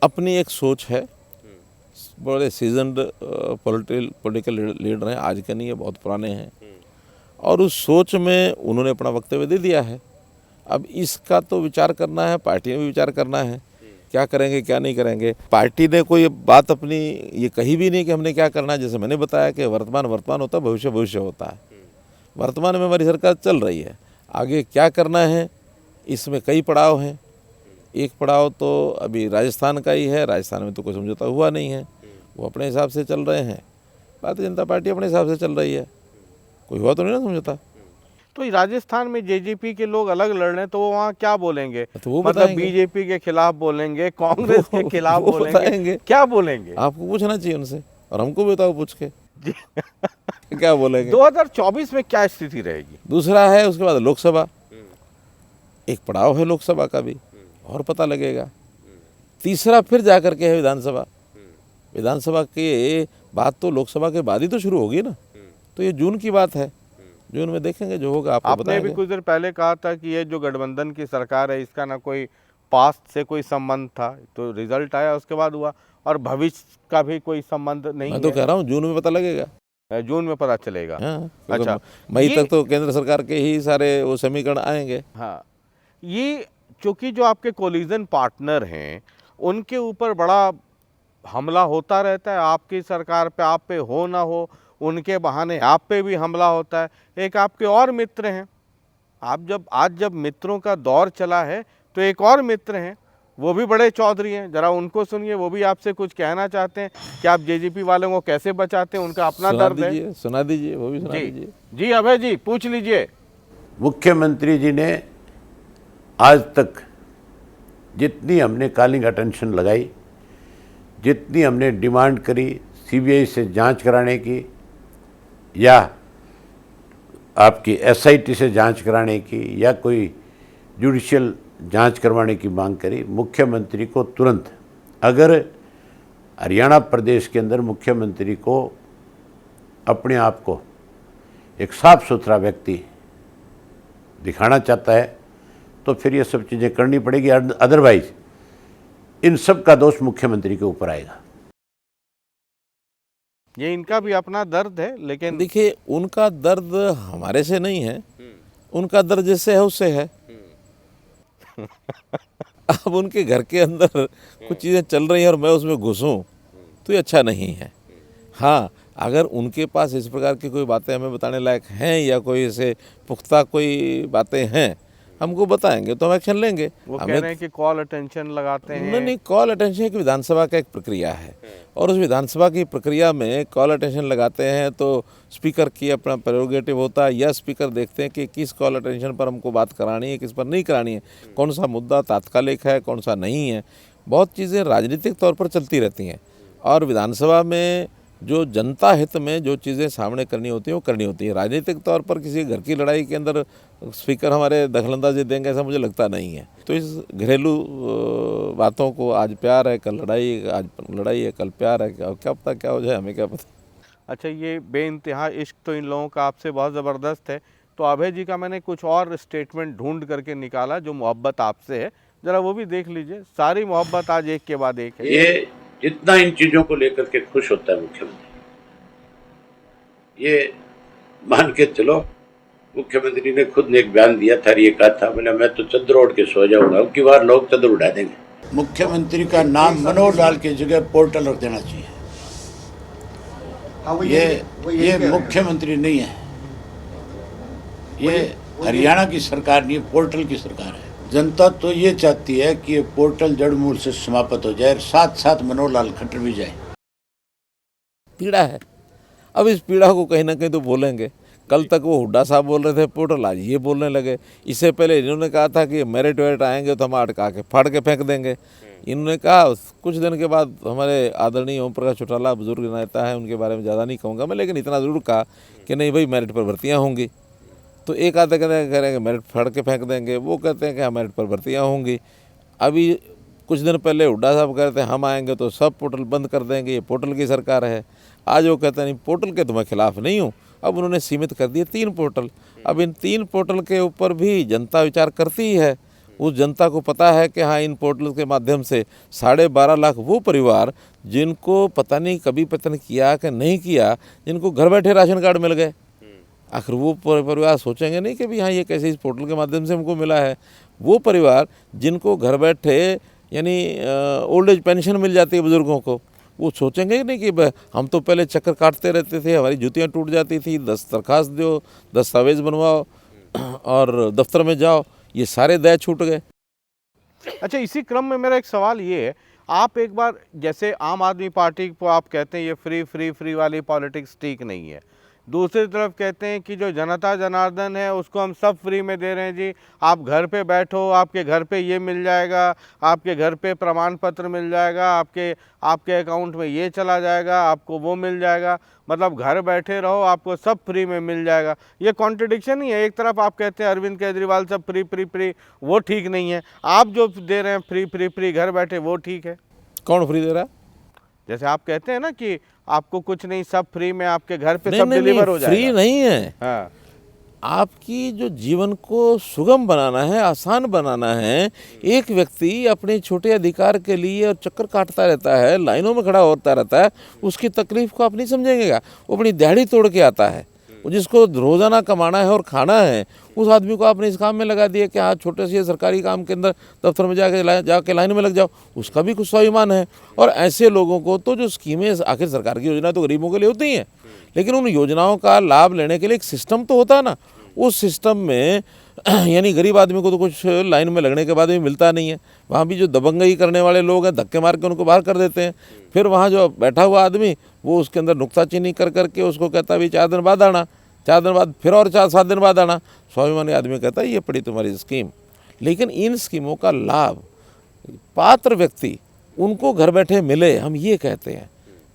अपनी एक सोच है, बड़े सीजन्ड पॉलिटिकल लीडर हैं, आज के नहीं है, बहुत पुराने हैं, और उस सोच में उन्होंने अपना वक्तव्य दे दिया है। अब इसका तो विचार करना है, पार्टी ने भी विचार करना है, क्या करेंगे क्या नहीं करेंगे। पार्टी ने कोई बात अपनी ये कही भी नहीं कि हमने क्या करना है। जैसे मैंने बताया कि वर्तमान वर्तमान होता है, भविष्य भविष्य होता है। वर्तमान में हमारी सरकार चल रही है, आगे क्या करना है इसमें कई पड़ाव हैं। एक पड़ाव तो अभी राजस्थान का ही है, राजस्थान में तो कोई समझौता हुआ नहीं है, वो अपने हिसाब से चल रहे हैं। भारतीय जनता पार्टी अपने हिसाब से चल रही है, कोई हुआ तो नहीं ना समझौता। तो राजस्थान में जेजेपी के लोग अलग लड़ रहे हैं, तो वो वहाँ क्या बोलेंगे? तो वो मतलब बताएंगे। बीजेपी के खिलाफ बोलेंगे, कांग्रेस के खिलाफ वो बोलेंगे, बताएंगे। क्या बोलेंगे? आपको पूछना चाहिए उनसे, और हमको भी बताओ पूछ के क्या बोलेंगे। 2024 में क्या स्थिति रहेगी? दूसरा है उसके बाद लोकसभा, एक पड़ाव है लोकसभा का भी, और पता लगेगा। तीसरा फिर जाकर के है विधानसभा। विधानसभा के बाद तो लोकसभा के बाद ही तो शुरू होगी ना, तो ये जून की बात है, जून में देखेंगे जो होगा आपको आपने बताएंगे। भी कुछ देर पहले कहा था कि ये जो गठबंधन की सरकार है इसका ना कोई पास्ट से कोई संबंध था, तो रिजल्ट आया उसके बाद हुआ, और भविष्य का भी कोई संबंध नहीं मैं तो कह रहा हूँ जून में पता लगेगा। जून में पता चलेगा। हाँ, अच्छा, मई ये- तक तो केंद्र सरकार के ही सारे वो समीकरण आएंगे। हाँ, ये चूंकि जो आपके कोलिजन पार्टनर हैं उनके ऊपर बड़ा हमला होता रहता है, आपकी सरकार पे, आप पे हो ना हो, उनके बहाने आप पे भी हमला होता है। एक आपके और मित्र हैं, आज जब मित्रों का दौर चला है तो एक और मित्र हैं, वो भी बड़े चौधरी हैं, जरा उनको सुनिए, वो भी आपसे कुछ कहना चाहते हैं कि आप जेजेपी वालों को कैसे बचाते हैं, उनका अपना दर्द है। सुना दीजिए, वो भी सुना जी दीजिए। जी अभय जी पूछ लीजिए। मुख्यमंत्री जी ने आज तक जितनी हमने कॉलिंग अटेंशन लगाई, जितनी हमने डिमांड करी सीबीआई से जांच कराने की या आपकी एसआईटी से जांच कराने की या कोई जुडिशियल जांच करवाने की मांग करी, मुख्यमंत्री को तुरंत, अगर हरियाणा प्रदेश के अंदर मुख्यमंत्री को अपने आप को एक साफ सुथरा व्यक्ति दिखाना चाहता है तो फिर ये सब चीज़ें करनी पड़ेगी, अदरवाइज इन सब का दोष मुख्यमंत्री के ऊपर आएगा। ये इनका भी अपना दर्द है, लेकिन देखिए उनका दर्द हमारे से नहीं है, उनका दर्द जिससे है उससे है। अब उनके घर के अंदर कुछ चीज़ें चल रही हैं और मैं उसमें घुसूं तो ये अच्छा नहीं है। हाँ, अगर उनके पास इस प्रकार की कोई बातें हमें बताने लायक हैं या कोई ऐसे पुख्ता कोई बातें हैं हमको बताएंगे तो हम एक्शन लेंगे। वो कह रहे हैं कि कॉल अटेंशन लगाते हैं। नहीं, कॉल अटेंशन की विधानसभा का एक प्रक्रिया है और उस विधानसभा की प्रक्रिया में कॉल अटेंशन लगाते हैं तो स्पीकर की अपना प्रेरोगेटिव होता है या स्पीकर देखते हैं कि किस कॉल अटेंशन पर हमको बात करानी है, किस पर नहीं करानी है, कौन सा मुद्दा तात्कालिक है, कौन सा नहीं है। बहुत चीज़ें राजनीतिक तौर पर चलती रहती हैं और विधानसभा में जो जनता हित में जो चीज़ें सामने करनी होती हैं वो करनी होती है। राजनीतिक तौर पर किसी घर की लड़ाई के अंदर स्पीकर हमारे दखलंदाजी देंगे ऐसा मुझे लगता नहीं है। तो इस घरेलू बातों को, आज प्यार है कल लड़ाई, आज लड़ाई है कल प्यार है, क्या पता क्या हो जाए, हमें क्या पता। अच्छा, ये बेइंतहा इश्क तो इन लोगों का आपसे बहुत ज़बरदस्त है। तो अभय जी का मैंने कुछ और स्टेटमेंट ढूंढ करके निकाला जो मोहब्बत आपसे है, ज़रा वो भी देख लीजिए। सारी मोहब्बत आज एक के बाद एक है। ये जितना इन चीजों को लेकर के खुश होता है मुख्यमंत्री, ये मान के चलो, मुख्यमंत्री ने खुद ने एक बयान दिया था, ये कहा था, बोला मैं तो चद्दर ओढ़ के सो जाऊंगा, अब की बार लोग चद्दर उड़ा देंगे। मुख्यमंत्री का नाम मनोहर लाल की जगह पोर्टल रख देना चाहिए। ये मुख्यमंत्री नहीं है, ये हरियाणा की सरकार नहीं है, पोर्टल की सरकार है। जनता तो ये चाहती है कि ये पोर्टल जड़ मूल से समाप्त हो जाए, साथ साथ मनोहर लाल खट्टर भी जाए। पीड़ा है, अब इस पीड़ा को कहीं ना कहीं तो बोलेंगे। कल तक वो हुड्डा साहब बोल रहे थे पोर्टल, आज ये बोलने लगे। इससे पहले इन्होंने कहा था कि मेरिट वेरिट आएंगे तो हम अटका के फाड़ के फेंक देंगे। इन्होंने कहा कुछ दिन के बाद, हमारे आदरणीय ओम प्रकाश चौटाला बुजुर्ग नेता है, उनके बारे में ज़्यादा नहीं कहूँगा मैं, लेकिन इतना ज़रूर कहा कि नहीं भाई मेरिट पर भर्तियाँ होंगी। तो एक आधे कह रहे हैं कि मेरिट फाड़ के फेंक देंगे, वो कहते हैं कि हाँ मेरिट पर भर्तियाँ होंगी। अभी कुछ दिन पहले हुड्डा साहब कह रहे थे हम आएंगे तो सब पोर्टल बंद कर देंगे, ये पोर्टल की सरकार है। आज वो कहते हैं नहीं पोर्टल के तो मैं खिलाफ नहीं हूँ। अब उन्होंने सीमित कर दिए 3 पोर्टल। अब इन 3 पोर्टल के ऊपर भी जनता विचार करती है। उस जनता को पता है कि हाँ इन पोर्टल के माध्यम से 12.5 लाख वो परिवार जिनको पता नहीं कभी पतन किया कि नहीं किया, जिनको घर बैठे राशन कार्ड मिल गए। आखिर वो परिवार सोचेंगे नहीं कि भी हाँ ये कैसे इस पोर्टल के माध्यम से हमको मिला है। वो परिवार जिनको घर बैठे यानी ओल्ड एज पेंशन मिल जाती है बुज़ुर्गों को, वो सोचेंगे नहीं कि हम तो पहले चक्कर काटते रहते थे, हमारी जूतियाँ टूट जाती थी, 10 दरखास्त दो, दस्तावेज़ बनवाओ और दफ्तर में जाओ, ये सारे दाय छूट गए। अच्छा, इसी क्रम में मेरा एक सवाल ये है, आप एक बार जैसे आम आदमी पार्टी को आप कहते हैं ये फ्री वाली पॉलिटिक्स ठीक नहीं है, दूसरी तरफ कहते हैं कि जो जनता जनार्दन है उसको हम सब फ्री में दे रहे हैं जी, आप घर पे बैठो, आपके घर पे ये मिल जाएगा, आपके घर पे प्रमाण पत्र मिल जाएगा, आपके अकाउंट में ये चला जाएगा, आपको वो मिल जाएगा, मतलब घर बैठे रहो आपको सब फ्री में मिल जाएगा। ये कॉन्ट्रडिक्शन ही है। एक तरफ आप कहते हैं अरविंद केजरीवाल सब फ्री, वो ठीक नहीं है, आप जो दे रहे हैं फ्री घर बैठे वो ठीक है। कौन फ्री दे रहा है? जैसे आप कहते हैं ना कि आपको कुछ नहीं, सब फ्री में आपके घर पे सब डिलीवर हो जाएगा। फ्री नहीं है। हाँ, आपकी जो जीवन को सुगम बनाना है, आसान बनाना है। एक व्यक्ति अपने छोटे अधिकार के लिए और चक्कर काटता रहता है, लाइनों में खड़ा होता रहता है, उसकी तकलीफ को आप नहीं समझेंगे। वो अपनी दिहाड़ी तोड़ के आता है जिसको रोज़ाना कमाना है और खाना है, उस आदमी को आपने इस काम में लगा दिया कि हाँ छोटे से सरकारी काम के अंदर दफ्तर में जाके लाइन में लग जाओ, उसका भी कुछ स्वाभिमान है। और ऐसे लोगों को तो जो स्कीमें, आखिर सरकार की योजना तो गरीबों के लिए होती हैं, लेकिन उन योजनाओं का लाभ लेने के लिए एक सिस्टम तो होता है ना। उस सिस्टम में यानी गरीब आदमी को तो कुछ लाइन में लगने के बाद भी मिलता नहीं है। वहाँ भी जो दबंगई करने वाले लोग हैं, धक्के मार के उनको बाहर कर देते हैं। फिर वहाँ जो बैठा हुआ आदमी, वो उसके अंदर नुक्ताचीनी कर करके उसको कहता है भी 4 दिन बाद आना, 4 दिन बाद फिर और 4-7 दिन बाद आना। स्वाभिमानी आदमी कहता है ये पड़ी तुम्हारी स्कीम। लेकिन इन स्कीमों का लाभ पात्र व्यक्ति उनको घर बैठे मिले, हम ये कहते हैं।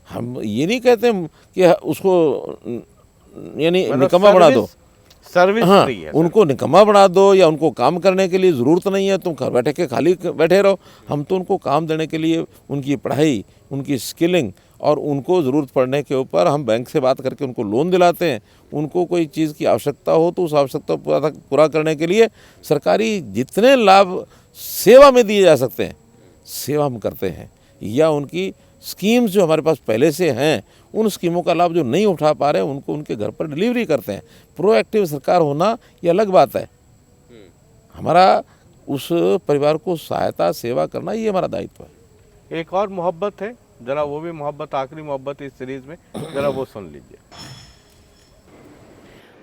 हम ये नहीं कहते कि उसको यानी निकम्मा बना दो, सर्विस हाँ, फ्री है। उनको निकम्मा बना दो या उनको काम करने के लिए ज़रूरत नहीं है, तुम घर बैठे के खाली बैठे रहो। हम तो उनको काम देने के लिए उनकी पढ़ाई, उनकी स्किलिंग और उनको ज़रूरत पड़ने के ऊपर हम बैंक से बात करके उनको लोन दिलाते हैं। उनको कोई चीज़ की आवश्यकता हो तो उस आवश्यकता पूरा करने के लिए सरकारी जितने लाभ सेवा में दिए जा सकते हैं, सेवा हम करते हैं। या उनकी स्कीम्स जो हमारे पास पहले से हैं, उन स्कीमों का लाभ जो नहीं उठा पा रहे हैं उनको उनके घर पर डिलीवरी करते हैं। प्रोएक्टिव सरकार होना ये अलग बात है। हमारा उस परिवार को सहायता सेवा करना ये हमारा दायित्व है। एक और मोहब्बत है, जरा वो भी मोहब्बत, आखिरी मोहब्बत इस सीरीज में, जरा वो सुन लीजिए।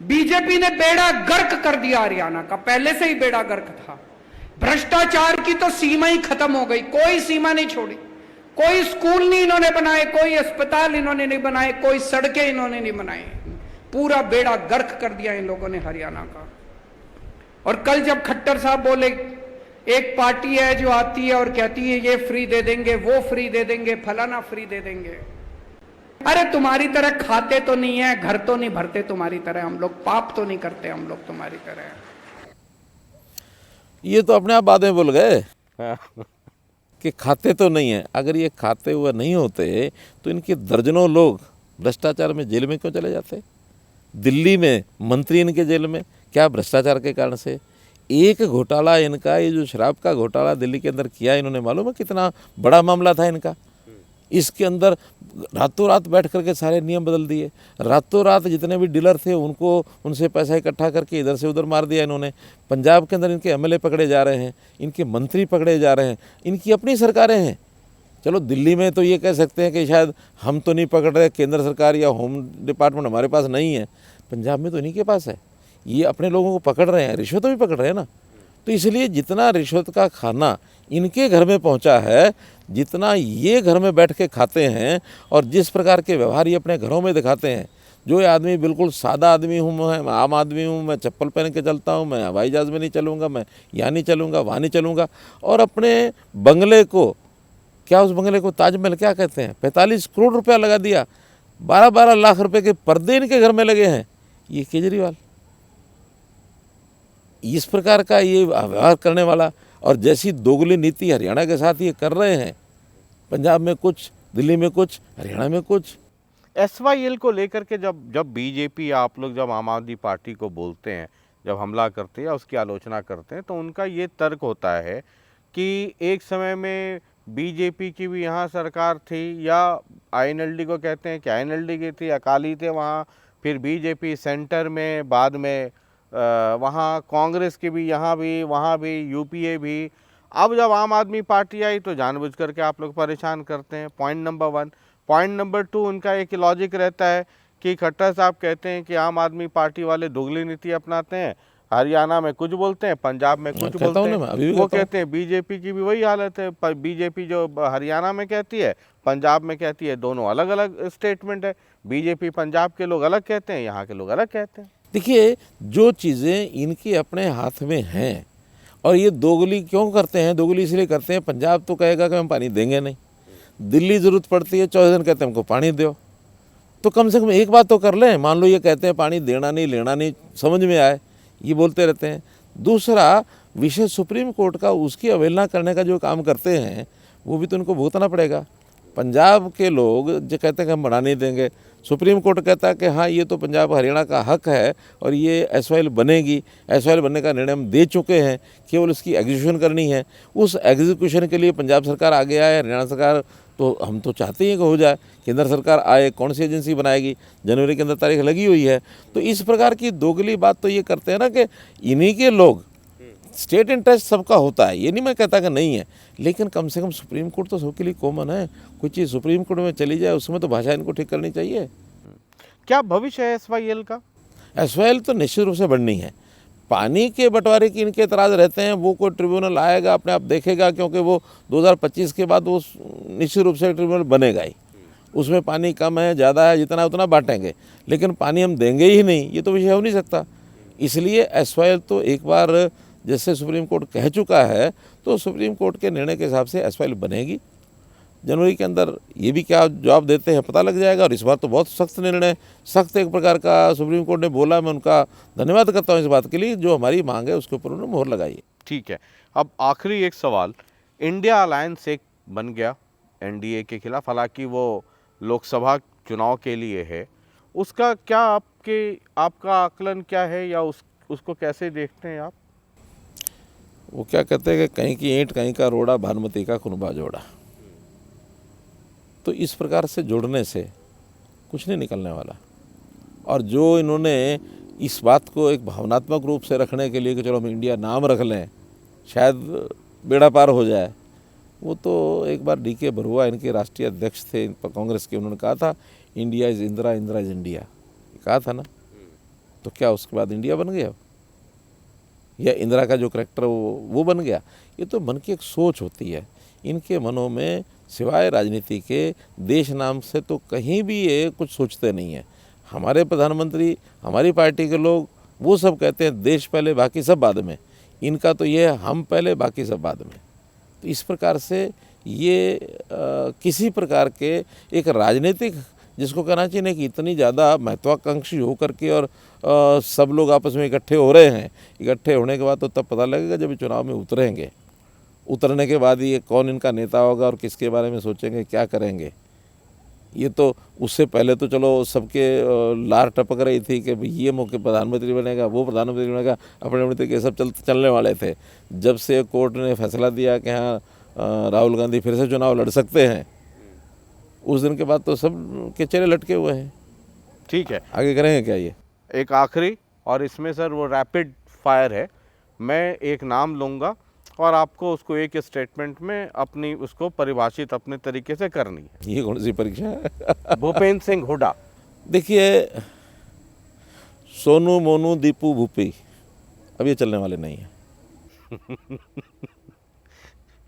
बीजेपी ने बेड़ा गर्क कर दिया हरियाणा का, पहले से ही बेड़ा गर्क था। भ्रष्टाचार की तो सीमा ही खत्म हो गई, कोई सीमा नहीं छोड़ी। कोई स्कूल नहीं इन्होंने बनाए, कोई अस्पताल इन्होंने नहीं बनाए, कोई सड़कें इन्होंने नहीं बनाई। पूरा बेड़ा गर्क कर दिया इन लोगों ने हरियाणा का। और कल जब खट्टर साहब बोले, एक पार्टी है जो आती है और कहती है ये फ्री दे देंगे, वो फ्री दे देंगे, फलाना फ्री दे देंगे। अरे तुम्हारी तरह खाते तो नहीं है, घर तो नहीं भरते तुम्हारी तरह हम लोग, पाप तो नहीं करते हम लोग तुम्हारी तरह। ये तो अपने आप बातें भूल गए कि खाते तो नहीं है। अगर ये खाते हुए नहीं होते तो इनके दर्जनों लोग भ्रष्टाचार में जेल में क्यों चले जाते? दिल्ली में मंत्री इनके जेल में, क्या भ्रष्टाचार के कारण से? एक घोटाला इनका, ये जो शराब का घोटाला दिल्ली के अंदर किया इन्होंने, मालूम है कितना बड़ा मामला था इनका। इसके अंदर रातों रात बैठ करके सारे नियम बदल दिए। रातों रात जितने भी डीलर थे उनको, उनसे पैसा इकट्ठा करके इधर से उधर मार दिया इन्होंने। पंजाब के अंदर इनके एमएलए पकड़े जा रहे हैं, इनके मंत्री पकड़े जा रहे हैं, इनकी अपनी सरकारें हैं। चलो दिल्ली में तो ये कह सकते हैं कि शायद हम तो नहीं पकड़ रहे, केंद्र सरकार या होम डिपार्टमेंट हमारे पास नहीं है। पंजाब में तो इन्हीं के पास है, ये अपने लोगों को पकड़ रहे हैं, रिश्वत भी पकड़ रहे हैं ना। तो इसलिए जितना रिश्वत का खाना इनके घर में पहुंचा है, जितना ये घर में बैठ के खाते हैं और जिस प्रकार के व्यवहार ये अपने घरों में दिखाते हैं, जो ये आदमी बिल्कुल सादा आदमी हूँ, मैं आम आदमी हूँ, मैं चप्पल पहन के चलता हूँ, मैं हवाई जहाज़ में नहीं चलूँगा, मैं यहाँ नहीं चलूँगा, वहाँ नहीं चलूँगा, और अपने बंगले को, क्या उस बंगले को ताजमहल क्या कहते हैं, 45 करोड़ रुपया लगा दिया, 12-12 लाख रुपए के पर्दे इनके घर में लगे हैं। ये केजरीवाल इस प्रकार का ये व्यवहार करने वाला, और जैसी दोगली नीति हरियाणा के साथ ये कर रहे हैं, पंजाब में कुछ, दिल्ली में कुछ, हरियाणा में कुछ। SYL को लेकर के जब बीजेपी, आप लोग जब आम आदमी पार्टी को बोलते हैं, जब हमला करते हैं या उसकी आलोचना करते हैं, तो उनका ये तर्क होता है कि एक समय में बीजेपी की भी यहाँ सरकार थी, या INLD को कहते हैं कि INLD की थी, अकाली थे वहाँ, फिर बीजेपी सेंटर में, बाद में वहाँ कांग्रेस की भी, यहाँ भी, वहाँ भी, UPA भी। अब जब आम आदमी पार्टी आई तो जानबूझ करके आप लोग परेशान करते हैं। Point number 1। पॉइंट नंबर 2, उनका एक लॉजिक रहता है कि खट्टर साहब कहते हैं कि आम आदमी पार्टी वाले दोगली नीति अपनाते हैं, हरियाणा में कुछ बोलते हैं, पंजाब में कुछ बोलते हैं। वो कहते हैं बीजेपी की भी वही हालत है, पर बीजेपी जो हरियाणा में कहती है, पंजाब में कहती है, दोनों अलग अलग स्टेटमेंट है। बीजेपी पंजाब के लोग अलग कहते हैं, यहाँ के लोग अलग कहते हैं। देखिए, जो चीज़ें इनके अपने हाथ में हैं, और ये दोगली क्यों करते हैं? दोगली इसलिए करते हैं, पंजाब तो कहेगा कि हम पानी देंगे नहीं, दिल्ली ज़रूरत पड़ती है 14 दिन कहते हैं हमको पानी दो। तो कम से कम एक बात तो कर लें। मान लो ये कहते हैं पानी देना नहीं, लेना नहीं, समझ में आए, ये बोलते रहते हैं। दूसरा विषय सुप्रीम कोर्ट का, उसकी अवहेलना करने का जो काम करते हैं, वो भी तो उनको भुगतना पड़ेगा। पंजाब के लोग जो कहते हैं कि हम बना नहीं देंगे, सुप्रीम कोर्ट कहता है कि हाँ ये तो पंजाब हरियाणा का हक है और ये एसवाइएल बनेगी, एसवाइएल बनने का निर्णय हम दे चुके हैं, केवल उसकी एग्जीक्यूशन करनी है। उस एग्जीक्यूशन के लिए पंजाब सरकार आगे आए, हरियाणा सरकार तो हम तो चाहते हैं कि हो जाए, केंद्र सरकार आए, कौन सी एजेंसी बनाएगी, जनवरी के अंदर तारीख लगी हुई है। तो इस प्रकार की दोगली बात तो ये करते हैं ना कि इन्हीं के लोग, स्टेट इंटरेस्ट सबका होता है, ये नहीं मैं कहता कि नहीं है, लेकिन कम से कम सुप्रीम कोर्ट तो सबके लिए कॉमन है। कोई चीज़ सुप्रीम कोर्ट में चली जाए उसमें तो भाषा इनको ठीक करनी चाहिए। क्या भविष्य है एसवाईएल का? एसवाईएल तो निश्चित रूप से बढ़नी है। पानी के बंटवारे की इनके एतराज़ रहते हैं, वो कोई ट्रिब्यूनल आएगा अपने आप देखेगा, क्योंकि वो 2025 के बाद वो निश्चित रूप से ट्रिब्यूनल बनेगा ही। उसमें पानी कम है ज़्यादा है, जितना उतना बांटेंगे, लेकिन पानी हम देंगे ही नहीं, ये तो विषय हो नहीं सकता। इसलिए एसवाईएल तो एक बार जैसे सुप्रीम कोर्ट कह चुका है, तो सुप्रीम कोर्ट के निर्णय के हिसाब से एसवाईएल बनेगी। जनवरी के अंदर ये भी क्या जवाब देते हैं पता लग जाएगा। और इस बार तो बहुत सख्त निर्णय, सख्त एक प्रकार का सुप्रीम कोर्ट ने बोला। मैं उनका धन्यवाद करता हूँ इस बात के लिए, जो हमारी मांग है उसके ऊपर उन्होंने मोहर लगाई है। ठीक है, अब आखिरी एक सवाल, इंडिया अलायंस एक बन गया एनडीए के खिलाफ, हालांकि वो लोकसभा चुनाव के लिए है, उसका क्या आपका आकलन क्या है, या उसको कैसे देखते हैं आप? वो क्या कहते हैं कि कहीं की ईंट कहीं का रोड़ा, भानुमती का कुनबा जोड़ा। तो इस प्रकार से जोड़ने से कुछ नहीं निकलने वाला। और जो इन्होंने इस बात को एक भावनात्मक रूप से रखने के लिए कि चलो हम इंडिया नाम रख लें, शायद बेड़ा पार हो जाए, वो तो एक बार डीके बरुआ इनके राष्ट्रीय अध्यक्ष थे कांग्रेस के, उन्होंने कहा था India is Indira, Indira is India, कहा था ना। तो क्या उसके बाद इंडिया बन गया, या इंदिरा का जो करैक्टर वो बन गया? ये तो मन की एक सोच होती है। इनके मनों में सिवाय राजनीति के देश नाम से तो कहीं भी ये कुछ सोचते नहीं है। हमारे प्रधानमंत्री, हमारी पार्टी के लोग, वो सब कहते हैं देश पहले बाकी सब बाद में। इनका तो ये है हम पहले बाकी सब बाद में। तो इस प्रकार से ये किसी प्रकार के एक राजनीतिक, जिसको कहना चाहिए कि इतनी ज़्यादा महत्वाकांक्षी होकर के और सब लोग आपस में इकट्ठे हो रहे हैं। इकट्ठे होने के बाद तो तब पता लगेगा जब चुनाव में उतरेंगे। उतरने के बाद ये कौन इनका नेता होगा और किसके बारे में सोचेंगे, क्या करेंगे। ये तो उससे पहले तो चलो सबके लार टपक रही थी कि भाई ये मौके प्रधानमंत्री बनेगा, वो प्रधानमंत्री बनेगा, अपने अपने तरीके सब चलने वाले थे। जब से कोर्ट ने फैसला दिया कि हाँ राहुल गांधी फिर से चुनाव लड़ सकते हैं, उस दिन के बाद तो सब के चेहरे लटके हुए हैं। ठीक है, आगे करेंगे क्या? ये एक आखिरी, और इसमें सर वो रैपिड फायर है, मैं एक नाम लूँगा और आपको उसको एक स्टेटमेंट में अपनी उसको परिभाषित अपने तरीके से करनी है। ये कौन सी परीक्षा है? भूपेंद्र सिंह हुड्डा। देखिए, सोनू, मोनू, दीपू, भूपी अब ये चलने वाले नहीं है।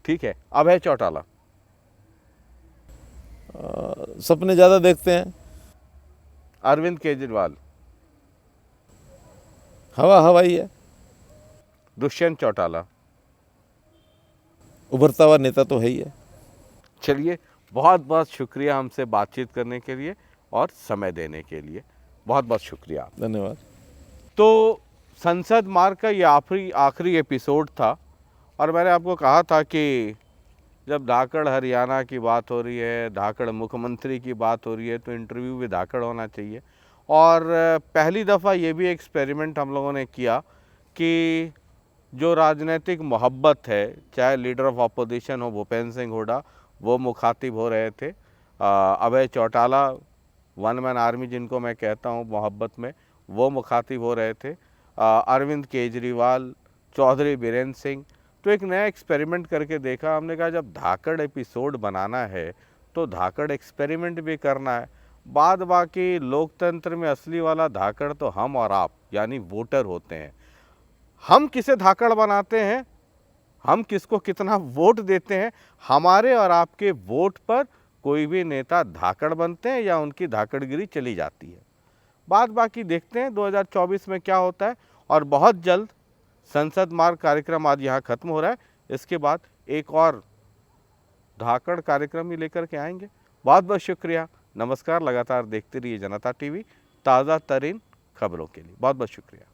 ठीक है, अभय चौटाला। सपने ज़्यादा देखते हैं। अरविंद केजरीवाल। हवा हवाई है। दुष्यंत चौटाला। उभरता हुआ नेता तो है ही है। चलिए, बहुत बहुत शुक्रिया हमसे बातचीत करने के लिए और समय देने के लिए, बहुत बहुत शुक्रिया। धन्यवाद। तो संसद मार्ग का ये आखिरी एपिसोड था, और मैंने आपको कहा था कि जब धाकड़ हरियाणा की बात हो रही है, धाकड़ मुख्यमंत्री की बात हो रही है, तो इंटरव्यू भी धाकड़ होना चाहिए। और पहली दफ़ा ये भी एक्सपेरिमेंट हम लोगों ने किया कि जो राजनीतिक मोहब्बत है, चाहे लीडर ऑफ अपोजिशन हो भूपेंद्र सिंह हुड्डा, वो मुखातिब हो रहे थे। Abhay Chautala, one man army जिनको मैं कहता हूँ मोहब्बत में, वो मुखातिब हो रहे थे। अरविंद केजरीवाल, चौधरी बीरेंद्र सिंह। तो एक नया एक्सपेरिमेंट करके देखा हमने, कहा जब धाकड़ एपिसोड बनाना है तो धाकड़ एक्सपेरिमेंट भी करना है। बाद बाकी लोकतंत्र में असली वाला धाकड़ तो हम और आप यानी वोटर होते हैं। हम किसे धाकड़ बनाते हैं, हम किसको कितना वोट देते हैं, हमारे और आपके वोट पर कोई भी नेता धाकड़ बनते हैं या उनकी धाकड़गिरी चली जाती है। बाद बाकी देखते हैं 2024 में क्या होता है। और बहुत जल्द संसद मार्ग कार्यक्रम आज यहाँ खत्म हो रहा है, इसके बाद एक और धाकड़ कार्यक्रम ही लेकर के आएंगे। बहुत बहुत शुक्रिया, नमस्कार। लगातार देखते रहिए जनता टीवी, ताज़ा तरीन खबरों के लिए। बहुत बहुत शुक्रिया।